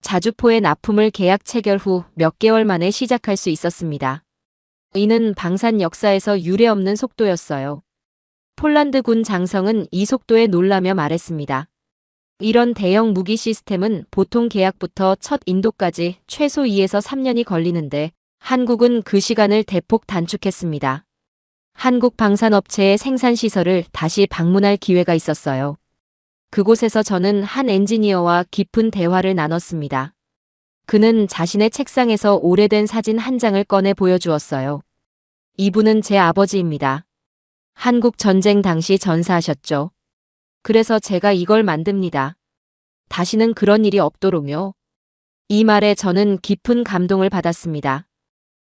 자주포의 납품을 계약 체결 후 몇 개월 만에 시작할 수 있었습니다. 이는 방산 역사에서 유례없는 속도였어요. 폴란드 군 장성은 이 속도에 놀라며 말했습니다. 이런 대형 무기 시스템은 보통 계약부터 첫 인도까지 최소 2에서 3년이 걸리는데 한국은 그 시간을 대폭 단축했습니다. 한국 방산업체의 생산시설을 다시 방문할 기회가 있었어요. 그곳에서 저는 한 엔지니어와 깊은 대화를 나눴습니다. 그는 자신의 책상에서 오래된 사진 한 장을 꺼내 보여주었어요. 이분은 제 아버지입니다. 한국 전쟁 당시 전사하셨죠. 그래서 제가 이걸 만듭니다. 다시는 그런 일이 없도록요. 이 말에 저는 깊은 감동을 받았습니다.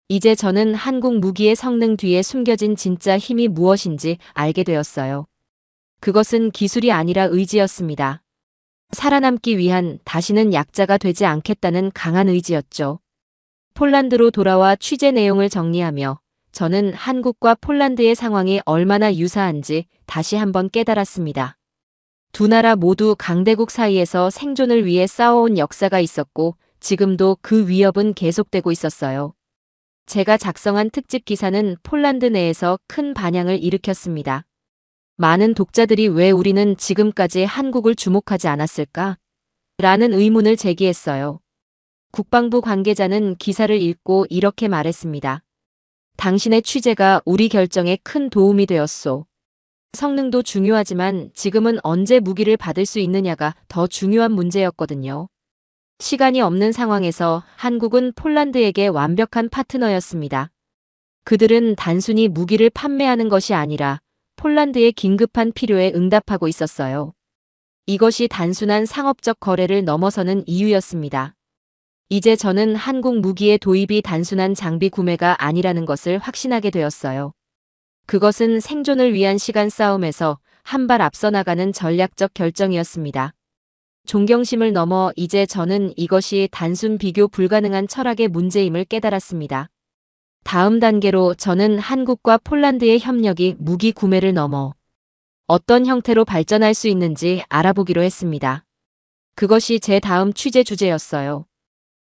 이제 저는 한국 무기의 성능 뒤에 숨겨진 진짜 힘이 무엇인지 알게 되었어요. 그것은 기술이 아니라 의지였습니다. 살아남기 위한 다시는 약자가 되지 않겠다는 강한 의지였죠. 폴란드로 돌아와 취재 내용을 정리하며 저는 한국과 폴란드의 상황이 얼마나 유사한지 다시 한번 깨달았습니다. 두 나라 모두 강대국 사이에서 생존을 위해 싸워온 역사가 있었고 지금도 그 위협은 계속되고 있었어요. 제가 작성한 특집 기사는 폴란드 내에서 큰 반향을 일으켰습니다. 많은 독자들이 왜 우리는 지금까지 한국을 주목하지 않았을까? 라는 의문을 제기했어요. 국방부 관계자는 기사를 읽고 이렇게 말했습니다. 당신의 취재가 우리 결정에 큰 도움이 되었소. 성능도 중요하지만 지금은 언제 무기를 받을 수 있느냐가 더 중요한 문제였거든요. 시간이 없는 상황에서 한국은 폴란드에게 완벽한 파트너였습니다. 그들은 단순히 무기를 판매하는 것이 아니라 폴란드의 긴급한 필요에 응답하고 있었어요. 이것이 단순한 상업적 거래를 넘어서는 이유였습니다. 이제 저는 한국 무기의 도입이 단순한 장비 구매가 아니라는 것을 확신하게 되었어요. 그것은 생존을 위한 시간 싸움에서 한 발 앞서 나가는 전략적 결정이었습니다. 존경심을 넘어 이제 저는 이것이 단순 비교 불가능한 철학의 문제임을 깨달았습니다. 다음 단계로 저는 한국과 폴란드의 협력이 무기 구매를 넘어 어떤 형태로 발전할 수 있는지 알아보기로 했습니다. 그것이 제 다음 취재 주제였어요.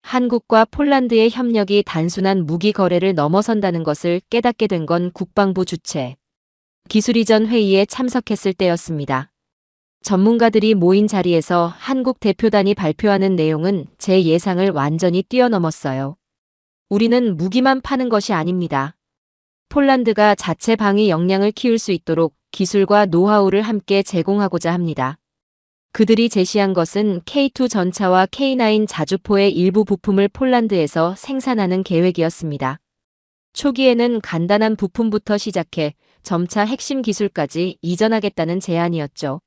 한국과 폴란드의 협력이 단순한 무기 거래를 넘어선다는 것을 깨닫게 된 건 국방부 주최 기술이전 회의에 참석했을 때였습니다. 전문가들이 모인 자리에서 한국 대표단이 발표하는 내용은 제 예상을 완전히 뛰어넘었어요. 우리는 무기만 파는 것이 아닙니다. 폴란드가 자체 방위 역량을 키울 수 있도록 기술과 노하우를 함께 제공하고자 합니다. 그들이 제시한 것은 K2 전차와 K9 자주포의 일부 부품을 폴란드에서 생산하는 계획이었습니다. 초기에는 간단한 부품부터 시작해 점차 핵심 기술까지 이전하겠다는 제안이었죠.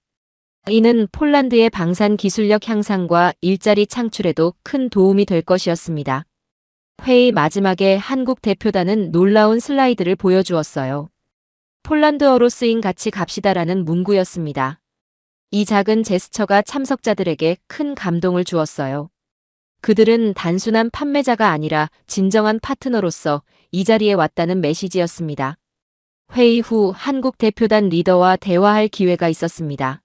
이는 폴란드의 방산 기술력 향상과 일자리 창출에도 큰 도움이 될 것이었습니다. 회의 마지막에 한국 대표단은 놀라운 슬라이드를 보여주었어요. 폴란드어로 쓰인 같이 갑시다라는 문구였습니다. 이 작은 제스처가 참석자들에게 큰 감동을 주었어요. 그들은 단순한 판매자가 아니라 진정한 파트너로서 이 자리에 왔다는 메시지였습니다. 회의 후 한국 대표단 리더와 대화할 기회가 있었습니다.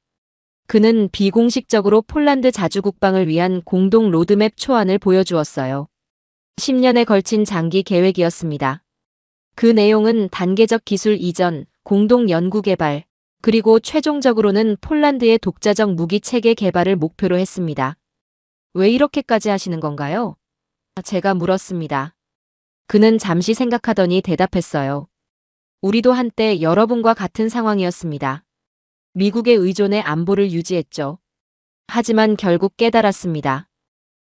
그는 비공식적으로 폴란드 자주국방을 위한 공동 로드맵 초안을 보여주었어요. 10년에 걸친 장기 계획이었습니다. 그 내용은 단계적 기술 이전, 공동 연구 개발, 그리고 최종적으로는 폴란드의 독자적 무기 체계 개발을 목표로 했습니다. 왜 이렇게까지 하시는 건가요? 제가 물었습니다. 그는 잠시 생각하더니 대답했어요. 우리도 한때 여러분과 같은 상황이었습니다. 미국의 의존에 안보를 유지했죠. 하지만 결국 깨달았습니다.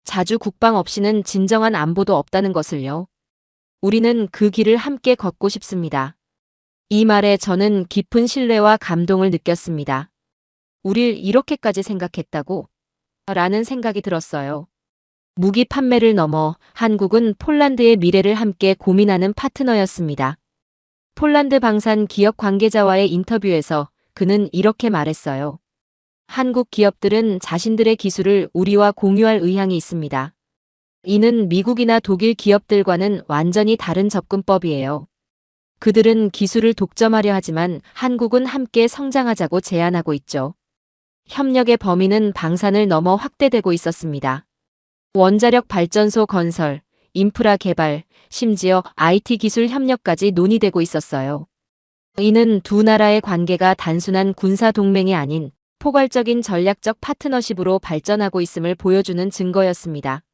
자주 국방 없이는 진정한 안보도 없다는 것을요. 우리는 그 길을 함께 걷고 싶습니다. 이 말에 저는 깊은 신뢰와 감동을 느꼈습니다. 우릴 이렇게까지 생각했다고? 라는 생각이 들었어요. 무기 판매를 넘어 한국은 폴란드의 미래를 함께 고민하는 파트너였습니다. 폴란드 방산 기업 관계자와의 인터뷰에서 그는 이렇게 말했어요. 한국 기업들은 자신들의 기술을 우리와 공유할 의향이 있습니다. 이는 미국이나 독일 기업들과는 완전히 다른 접근법이에요. 그들은 기술을 독점하려 하지만 한국은 함께 성장하자고 제안하고 있죠. 협력의 범위는 방산을 넘어 확대되고 있었습니다. 원자력 발전소 건설, 인프라 개발, 심지어 IT 기술 협력까지 논의되고 있었어요. 이는 두 나라의 관계가 단순한 군사 동맹이 아닌 포괄적인 전략적 파트너십으로 발전하고 있음을 보여주는 증거였습니다.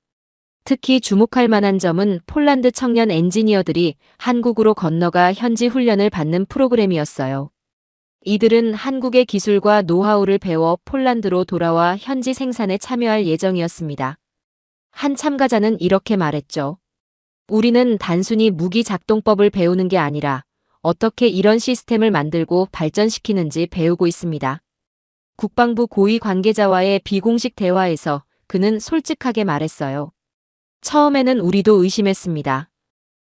특히 주목할 만한 점은 폴란드 청년 엔지니어들이 한국으로 건너가 현지 훈련을 받는 프로그램이었어요. 이들은 한국의 기술과 노하우를 배워 폴란드로 돌아와 현지 생산에 참여할 예정이었습니다. 한 참가자는 이렇게 말했죠. 우리는 단순히 무기 작동법을 배우는 게 아니라 어떻게 이런 시스템을 만들고 발전시키는지 배우고 있습니다. 국방부 고위 관계자와의 비공식 대화에서 그는 솔직하게 말했어요. 처음에는 우리도 의심했습니다.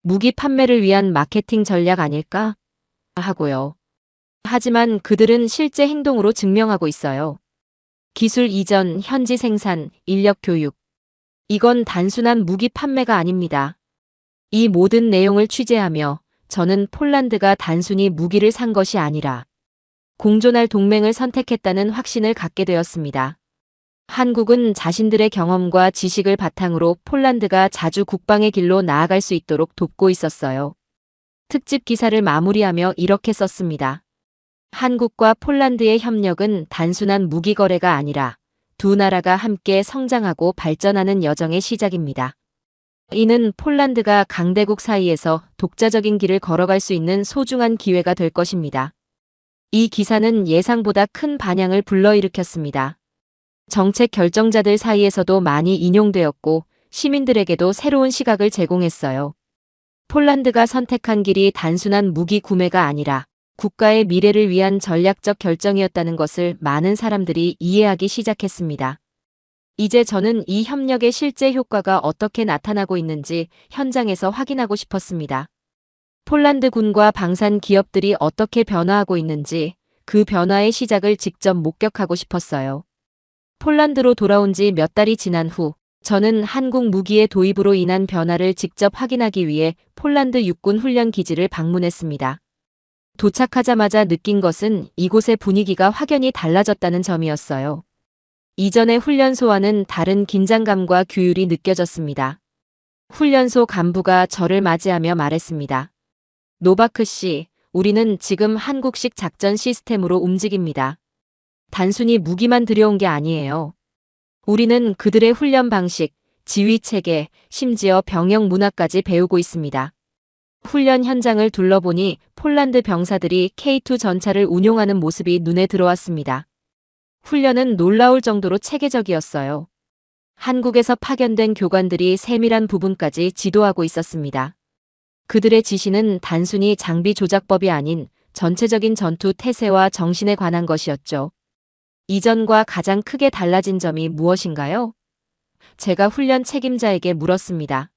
무기 판매를 위한 마케팅 전략 아닐까? 하고요. 하지만 그들은 실제 행동으로 증명하고 있어요. 기술 이전, 현지 생산, 인력 교육. 이건 단순한 무기 판매가 아닙니다. 이 모든 내용을 취재하며 저는 폴란드가 단순히 무기를 산 것이 아니라 공존할 동맹을 선택했다는 확신을 갖게 되었습니다. 한국은 자신들의 경험과 지식을 바탕으로 폴란드가 자주 국방의 길로 나아갈 수 있도록 돕고 있었어요. 특집 기사를 마무리하며 이렇게 썼습니다. 한국과 폴란드의 협력은 단순한 무기 거래가 아니라 두 나라가 함께 성장하고 발전하는 여정의 시작입니다. 이는 폴란드가 강대국 사이에서 독자적인 길을 걸어갈 수 있는 소중한 기회가 될 것입니다. 이 기사는 예상보다 큰 반향을 불러일으켰습니다. 정책 결정자들 사이에서도 많이 인용되었고 시민들에게도 새로운 시각을 제공했어요. 폴란드가 선택한 길이 단순한 무기 구매가 아니라 국가의 미래를 위한 전략적 결정이었다는 것을 많은 사람들이 이해하기 시작했습니다. 이제 저는 이 협력의 실제 효과가 어떻게 나타나고 있는지 현장에서 확인하고 싶었습니다. 폴란드 군과 방산 기업들이 어떻게 변화하고 있는지 그 변화의 시작을 직접 목격하고 싶었어요. 폴란드로 돌아온 지 몇 달이 지난 후 저는 한국 무기의 도입으로 인한 변화를 직접 확인하기 위해 폴란드 육군 훈련 기지를 방문했습니다. 도착하자마자 느낀 것은 이곳의 분위기가 확연히 달라졌다는 점이었어요. 이전의 훈련소와는 다른 긴장감과 규율이 느껴졌습니다. 훈련소 간부가 저를 맞이하며 말했습니다. 노바크 씨, 우리는 지금 한국식 작전 시스템으로 움직입니다. 단순히 무기만 들여온 게 아니에요. 우리는 그들의 훈련 방식, 지휘 체계, 심지어 병영 문화까지 배우고 있습니다. 훈련 현장을 둘러보니 폴란드 병사들이 K2 전차를 운용하는 모습이 눈에 들어왔습니다. 훈련은 놀라울 정도로 체계적이었어요. 한국에서 파견된 교관들이 세밀한 부분까지 지도하고 있었습니다. 그들의 지시는 단순히 장비 조작법이 아닌 전체적인 전투 태세와 정신에 관한 것이었죠. 이전과 가장 크게 달라진 점이 무엇인가요? 제가 훈련 책임자에게 물었습니다.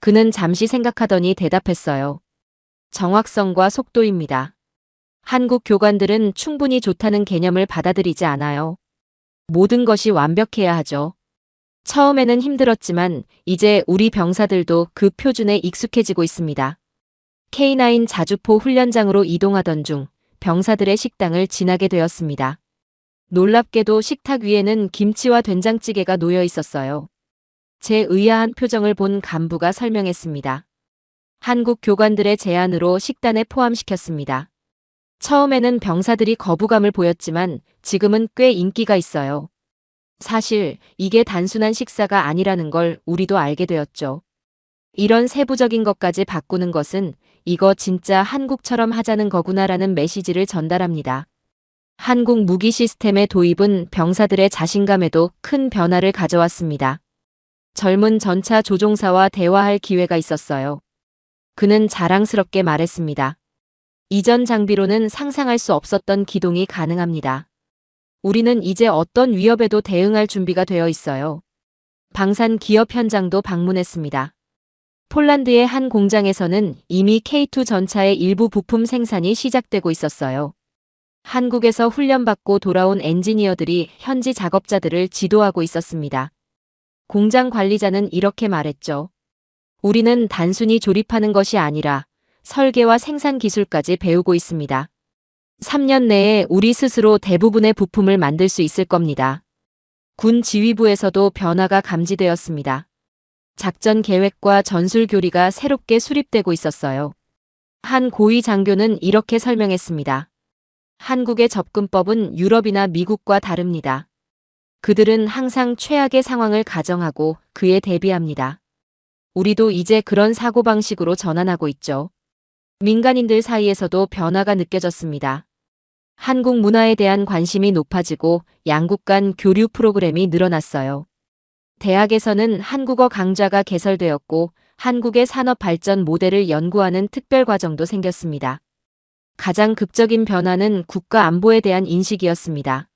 그는 잠시 생각하더니 대답했어요. 정확성과 속도입니다. 한국 교관들은 충분히 좋다는 개념을 받아들이지 않아요. 모든 것이 완벽해야 하죠. 처음에는 힘들었지만 이제 우리 병사들도 그 표준에 익숙해지고 있습니다. K9 자주포 훈련장으로 이동하던 중 병사들의 식당을 지나게 되었습니다. 놀랍게도 식탁 위에는 김치와 된장찌개가 놓여 있었어요. 제 의아한 표정을 본 간부가 설명했습니다. 한국 교관들의 제안으로 식단에 포함시켰습니다. 처음에는 병사들이 거부감을 보였지만 지금은 꽤 인기가 있어요. 사실 이게 단순한 식사가 아니라는 걸 우리도 알게 되었죠. 이런 세부적인 것까지 바꾸는 것은 이거 진짜 한국처럼 하자는 거구나라는 메시지를 전달합니다. 한국 무기 시스템의 도입은 병사들의 자신감에도 큰 변화를 가져왔습니다. 젊은 전차 조종사와 대화할 기회가 있었어요. 그는 자랑스럽게 말했습니다. 이전 장비로는 상상할 수 없었던 기동이 가능합니다. 우리는 이제 어떤 위협에도 대응할 준비가 되어 있어요. 방산 기업 현장도 방문했습니다. 폴란드의 한 공장에서는 이미 K2 전차의 일부 부품 생산이 시작되고 있었어요. 한국에서 훈련받고 돌아온 엔지니어들이 현지 작업자들을 지도하고 있었습니다. 공장 관리자는 이렇게 말했죠. 우리는 단순히 조립하는 것이 아니라 설계와 생산 기술까지 배우고 있습니다. 3년 내에 우리 스스로 대부분의 부품을 만들 수 있을 겁니다. 군 지휘부에서도 변화가 감지되었습니다. 작전 계획과 전술 교리가 새롭게 수립되고 있었어요. 한 고위 장교는 이렇게 설명했습니다. 한국의 접근법은 유럽이나 미국과 다릅니다. 그들은 항상 최악의 상황을 가정하고 그에 대비합니다. 우리도 이제 그런 사고방식으로 전환하고 있죠. 민간인들 사이에서도 변화가 느껴졌습니다. 한국 문화에 대한 관심이 높아지고 양국 간 교류 프로그램이 늘어났어요. 대학에서는 한국어 강좌가 개설되었고 한국의 산업 발전 모델을 연구하는 특별 과정도 생겼습니다. 가장 극적인 변화는 국가 안보에 대한 인식이었습니다.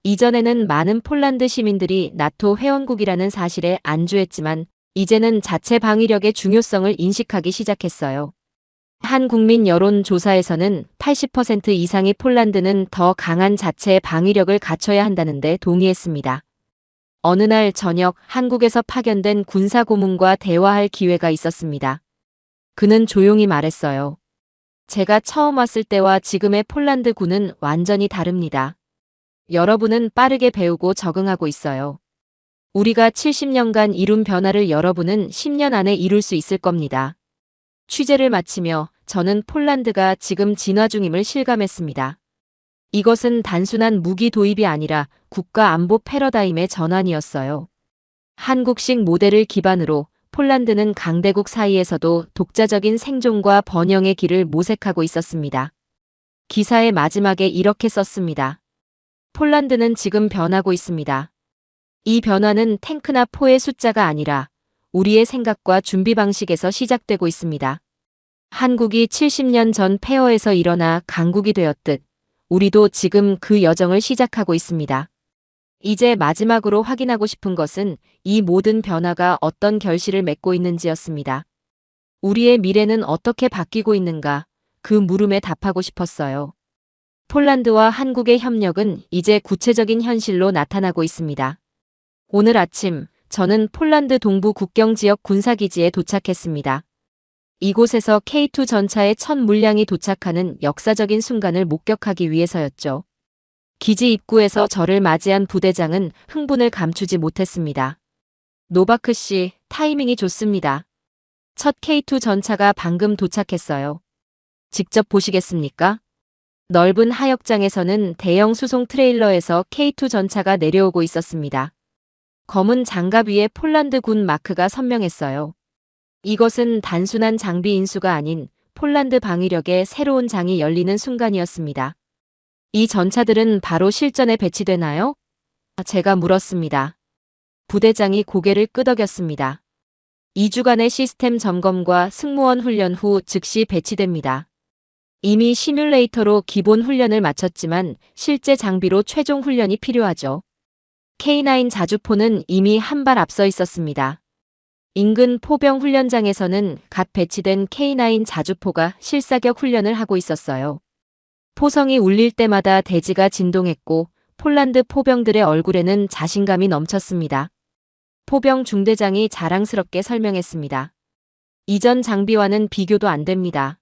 이전에는 많은 폴란드 시민들이 나토 회원국이라는 사실에 안주했지만 이제는 자체 방위력의 중요성을 인식하기 시작했어요. 한 국민 여론 조사에서는 80% 이상이 폴란드는 더 강한 자체 방위력을 갖춰야 한다는데 동의했습니다. 어느 날 저녁 한국에서 파견된 군사 고문과 대화할 기회가 있었습니다. 그는 조용히 말했어요. 제가 처음 왔을 때와 지금의 폴란드군은 완전히 다릅니다. 여러분은 빠르게 배우고 적응하고 있어요. 우리가 70년간 이룬 변화를 여러분은 10년 안에 이룰 수 있을 겁니다. 취재를 마치며 저는 폴란드가 지금 진화 중임을 실감했습니다. 이것은 단순한 무기 도입이 아니라 국가 안보 패러다임의 전환이었어요. 한국식 모델을 기반으로 폴란드는 강대국 사이에서도 독자적인 생존과 번영의 길을 모색하고 있었습니다. 기사의 마지막에 이렇게 썼습니다. 폴란드는 지금 변하고 있습니다. 이 변화는 탱크나 포의 숫자가 아니라 우리의 생각과 준비 방식에서 시작되고 있습니다. 한국이 70년 전 폐허에서 일어나 강국이 되었듯 우리도 지금 그 여정을 시작하고 있습니다. 이제 마지막으로 확인하고 싶은 것은 이 모든 변화가 어떤 결실을 맺고 있는지였습니다. 우리의 미래는 어떻게 바뀌고 있는가, 그 물음에 답하고 싶었어요. 폴란드와 한국의 협력은 이제 구체적인 현실로 나타나고 있습니다. 오늘 아침 저는 폴란드 동부 국경 지역 군사기지에 도착했습니다. 이곳에서 K2 전차의 첫 물량이 도착하는 역사적인 순간을 목격하기 위해서였죠. 기지 입구에서 저를 맞이한 부대장은 흥분을 감추지 못했습니다. 노바크 씨, 타이밍이 좋습니다. 첫 K2 전차가 방금 도착했어요. 직접 보시겠습니까? 넓은 하역장에서는 대형 수송 트레일러에서 K2 전차가 내려오고 있었습니다. 검은 장갑 위에 폴란드 군 마크가 선명했어요. 이것은 단순한 장비 인수가 아닌 폴란드 방위력의 새로운 장이 열리는 순간이었습니다. 이 전차들은 바로 실전에 배치되나요? 제가 물었습니다. 부대장이 고개를 끄덕였습니다. 2주간의 시스템 점검과 승무원 훈련 후 즉시 배치됩니다. 이미 시뮬레이터로 기본 훈련을 마쳤지만 실제 장비로 최종 훈련이 필요하죠. K9 자주포는 이미 한 발 앞서 있었습니다. 인근 포병 훈련장에서는 갓 배치된 K9 자주포가 실사격 훈련을 하고 있었어요. 포성이 울릴 때마다 대지가 진동했고 폴란드 포병들의 얼굴에는 자신감이 넘쳤습니다. 포병 중대장이 자랑스럽게 설명했습니다. 이전 장비와는 비교도 안 됩니다.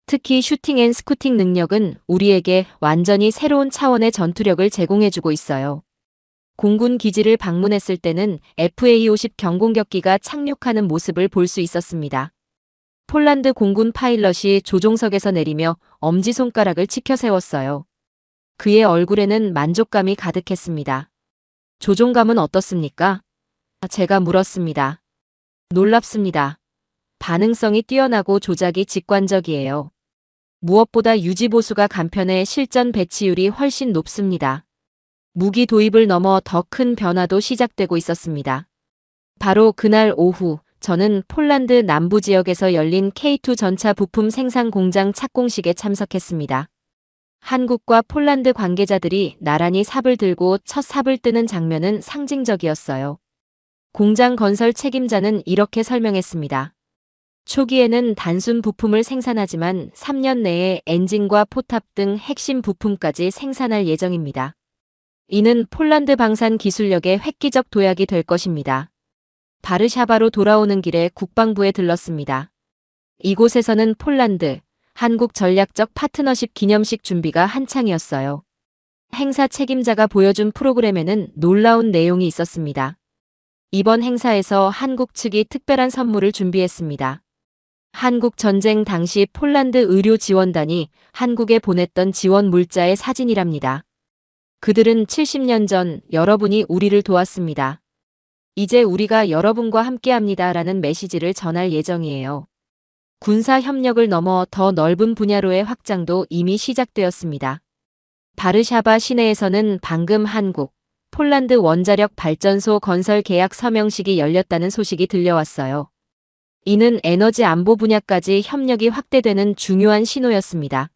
특히 슈팅 앤 스쿠팅 능력은 우리에게 완전히 새로운 차원의 전투력을 제공해주고 있어요. 공군 기지를 방문했을 때는 FA-50 경공격기가 착륙하는 모습을 볼 수 있었습니다. 폴란드 공군 파일럿이 조종석에서 내리며 엄지손가락을 치켜 세웠어요. 그의 얼굴에는 만족감이 가득했습니다. 조종감은 어떻습니까? 제가 물었습니다. 놀랍습니다. 반응성이 뛰어나고 조작이 직관적이에요. 무엇보다 유지보수가 간편해 실전 배치율이 훨씬 높습니다. 무기 도입을 넘어 더 큰 변화도 시작되고 있었습니다. 바로 그날 오후 저는 폴란드 남부 지역에서 열린 K2 전차 부품 생산 공장 착공식에 참석했습니다. 한국과 폴란드 관계자들이 나란히 삽을 들고 첫 삽을 뜨는 장면은 상징적이었어요. 공장 건설 책임자는 이렇게 설명했습니다. 초기에는 단순 부품을 생산하지만 3년 내에 엔진과 포탑 등 핵심 부품까지 생산할 예정입니다. 이는 폴란드 방산 기술력의 획기적 도약이 될 것입니다. 바르샤바로 돌아오는 길에 국방부에 들렀습니다. 이곳에서는 폴란드, 한국 전략적 파트너십 기념식 준비가 한창이었어요. 행사 책임자가 보여준 프로그램에는 놀라운 내용이 있었습니다. 이번 행사에서 한국 측이 특별한 선물을 준비했습니다. 한국 전쟁 당시 폴란드 의료 지원단이 한국에 보냈던 지원 물자의 사진이랍니다. 그들은 70년 전 여러분이 우리를 도왔습니다. 이제 우리가 여러분과 함께합니다 라는 메시지를 전할 예정이에요. 군사 협력을 넘어 더 넓은 분야로의 확장도 이미 시작되었습니다. 바르샤바 시내에서는 방금 한국, 폴란드 원자력 발전소 건설 계약 서명식이 열렸다는 소식이 들려왔어요. 이는 에너지 안보 분야까지 협력이 확대되는 중요한 신호였습니다.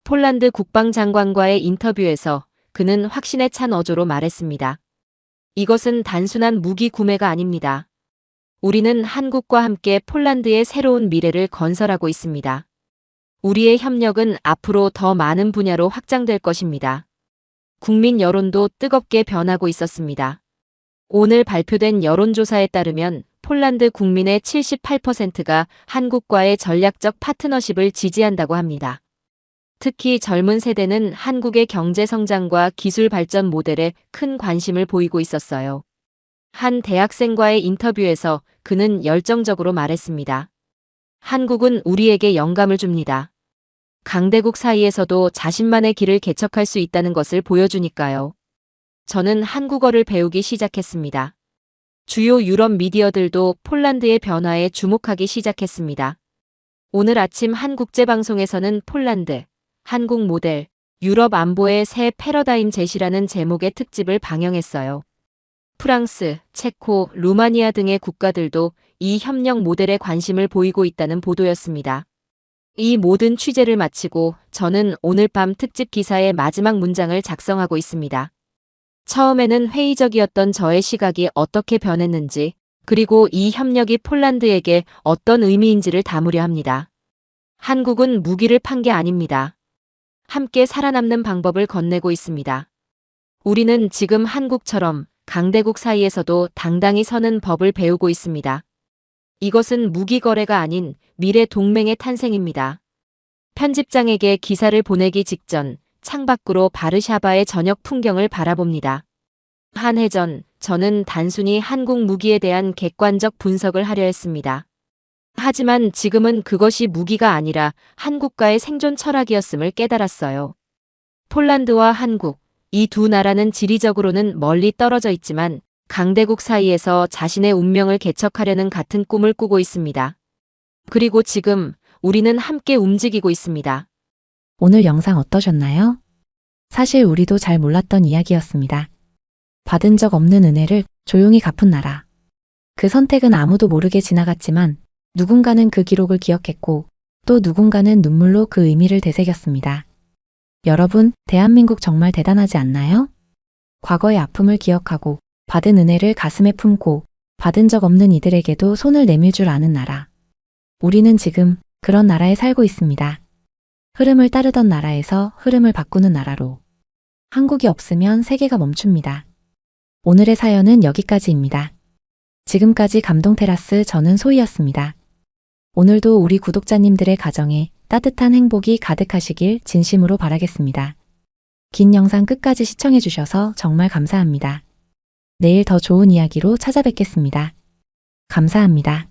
폴란드 국방장관과의 인터뷰에서 그는 확신에 찬 어조로 말했습니다. 이것은 단순한 무기 구매가 아닙니다. 우리는 한국과 함께 폴란드의 새로운 미래를 건설하고 있습니다. 우리의 협력은 앞으로 더 많은 분야로 확장될 것입니다. 국민 여론도 뜨겁게 변하고 있었습니다. 오늘 발표된 여론조사에 따르면 폴란드 국민의 78%가 한국과의 전략적 파트너십을 지지한다고 합니다. 특히 젊은 세대는 한국의 경제 성장과 기술 발전 모델에 큰 관심을 보이고 있었어요. 한 대학생과의 인터뷰에서 그는 열정적으로 말했습니다. 한국은 우리에게 영감을 줍니다. 강대국 사이에서도 자신만의 길을 개척할 수 있다는 것을 보여주니까요. 저는 한국어를 배우기 시작했습니다. 주요 유럽 미디어들도 폴란드의 변화에 주목하기 시작했습니다. 오늘 아침 한국제방송에서는 폴란드, 한국 모델, 유럽 안보의 새 패러다임 제시라는 제목의 특집을 방영했어요. 프랑스, 체코, 루마니아 등의 국가들도 이 협력 모델에 관심을 보이고 있다는 보도였습니다. 이 모든 취재를 마치고 저는 오늘 밤 특집 기사의 마지막 문장을 작성하고 있습니다. 처음에는 회의적이었던 저의 시각이 어떻게 변했는지, 그리고 이 협력이 폴란드에게 어떤 의미인지를 담으려 합니다. 한국은 무기를 판 게 아닙니다. 함께 살아남는 방법을 건네고 있습니다. 우리는 지금 한국처럼 강대국 사이에서도 당당히 서는 법을 배우고 있습니다. 이것은 무기 거래가 아닌 미래 동맹의 탄생입니다. 편집장에게 기사를 보내기 직전 창밖으로 바르샤바의 저녁 풍경을 바라봅니다. 한 해 전 저는 단순히 한국 무기에 대한 객관적 분석을 하려 했습니다. 하지만 지금은 그것이 무기가 아니라 한국과의 생존 철학이었음을 깨달았어요. 폴란드와 한국, 이 두 나라는 지리적으로는 멀리 떨어져 있지만 강대국 사이에서 자신의 운명을 개척하려는 같은 꿈을 꾸고 있습니다. 그리고 지금 우리는 함께 움직이고 있습니다. 오늘 영상 어떠셨나요? 사실 우리도 잘 몰랐던 이야기였습니다. 받은 적 없는 은혜를 조용히 갚은 나라. 그 선택은 아무도 모르게 지나갔지만 누군가는 그 기록을 기억했고 또 누군가는 눈물로 그 의미를 되새겼습니다. 여러분, 대한민국 정말 대단하지 않나요? 과거의 아픔을 기억하고 받은 은혜를 가슴에 품고 받은 적 없는 이들에게도 손을 내밀 줄 아는 나라. 우리는 지금 그런 나라에 살고 있습니다. 흐름을 따르던 나라에서 흐름을 바꾸는 나라로. 한국이 없으면 세계가 멈춥니다. 오늘의 사연은 여기까지입니다. 지금까지 감동테라스 저는 소희였습니다. 오늘도 우리 구독자님들의 가정에 따뜻한 행복이 가득하시길 진심으로 바라겠습니다. 긴 영상 끝까지 시청해주셔서 정말 감사합니다. 내일 더 좋은 이야기로 찾아뵙겠습니다. 감사합니다.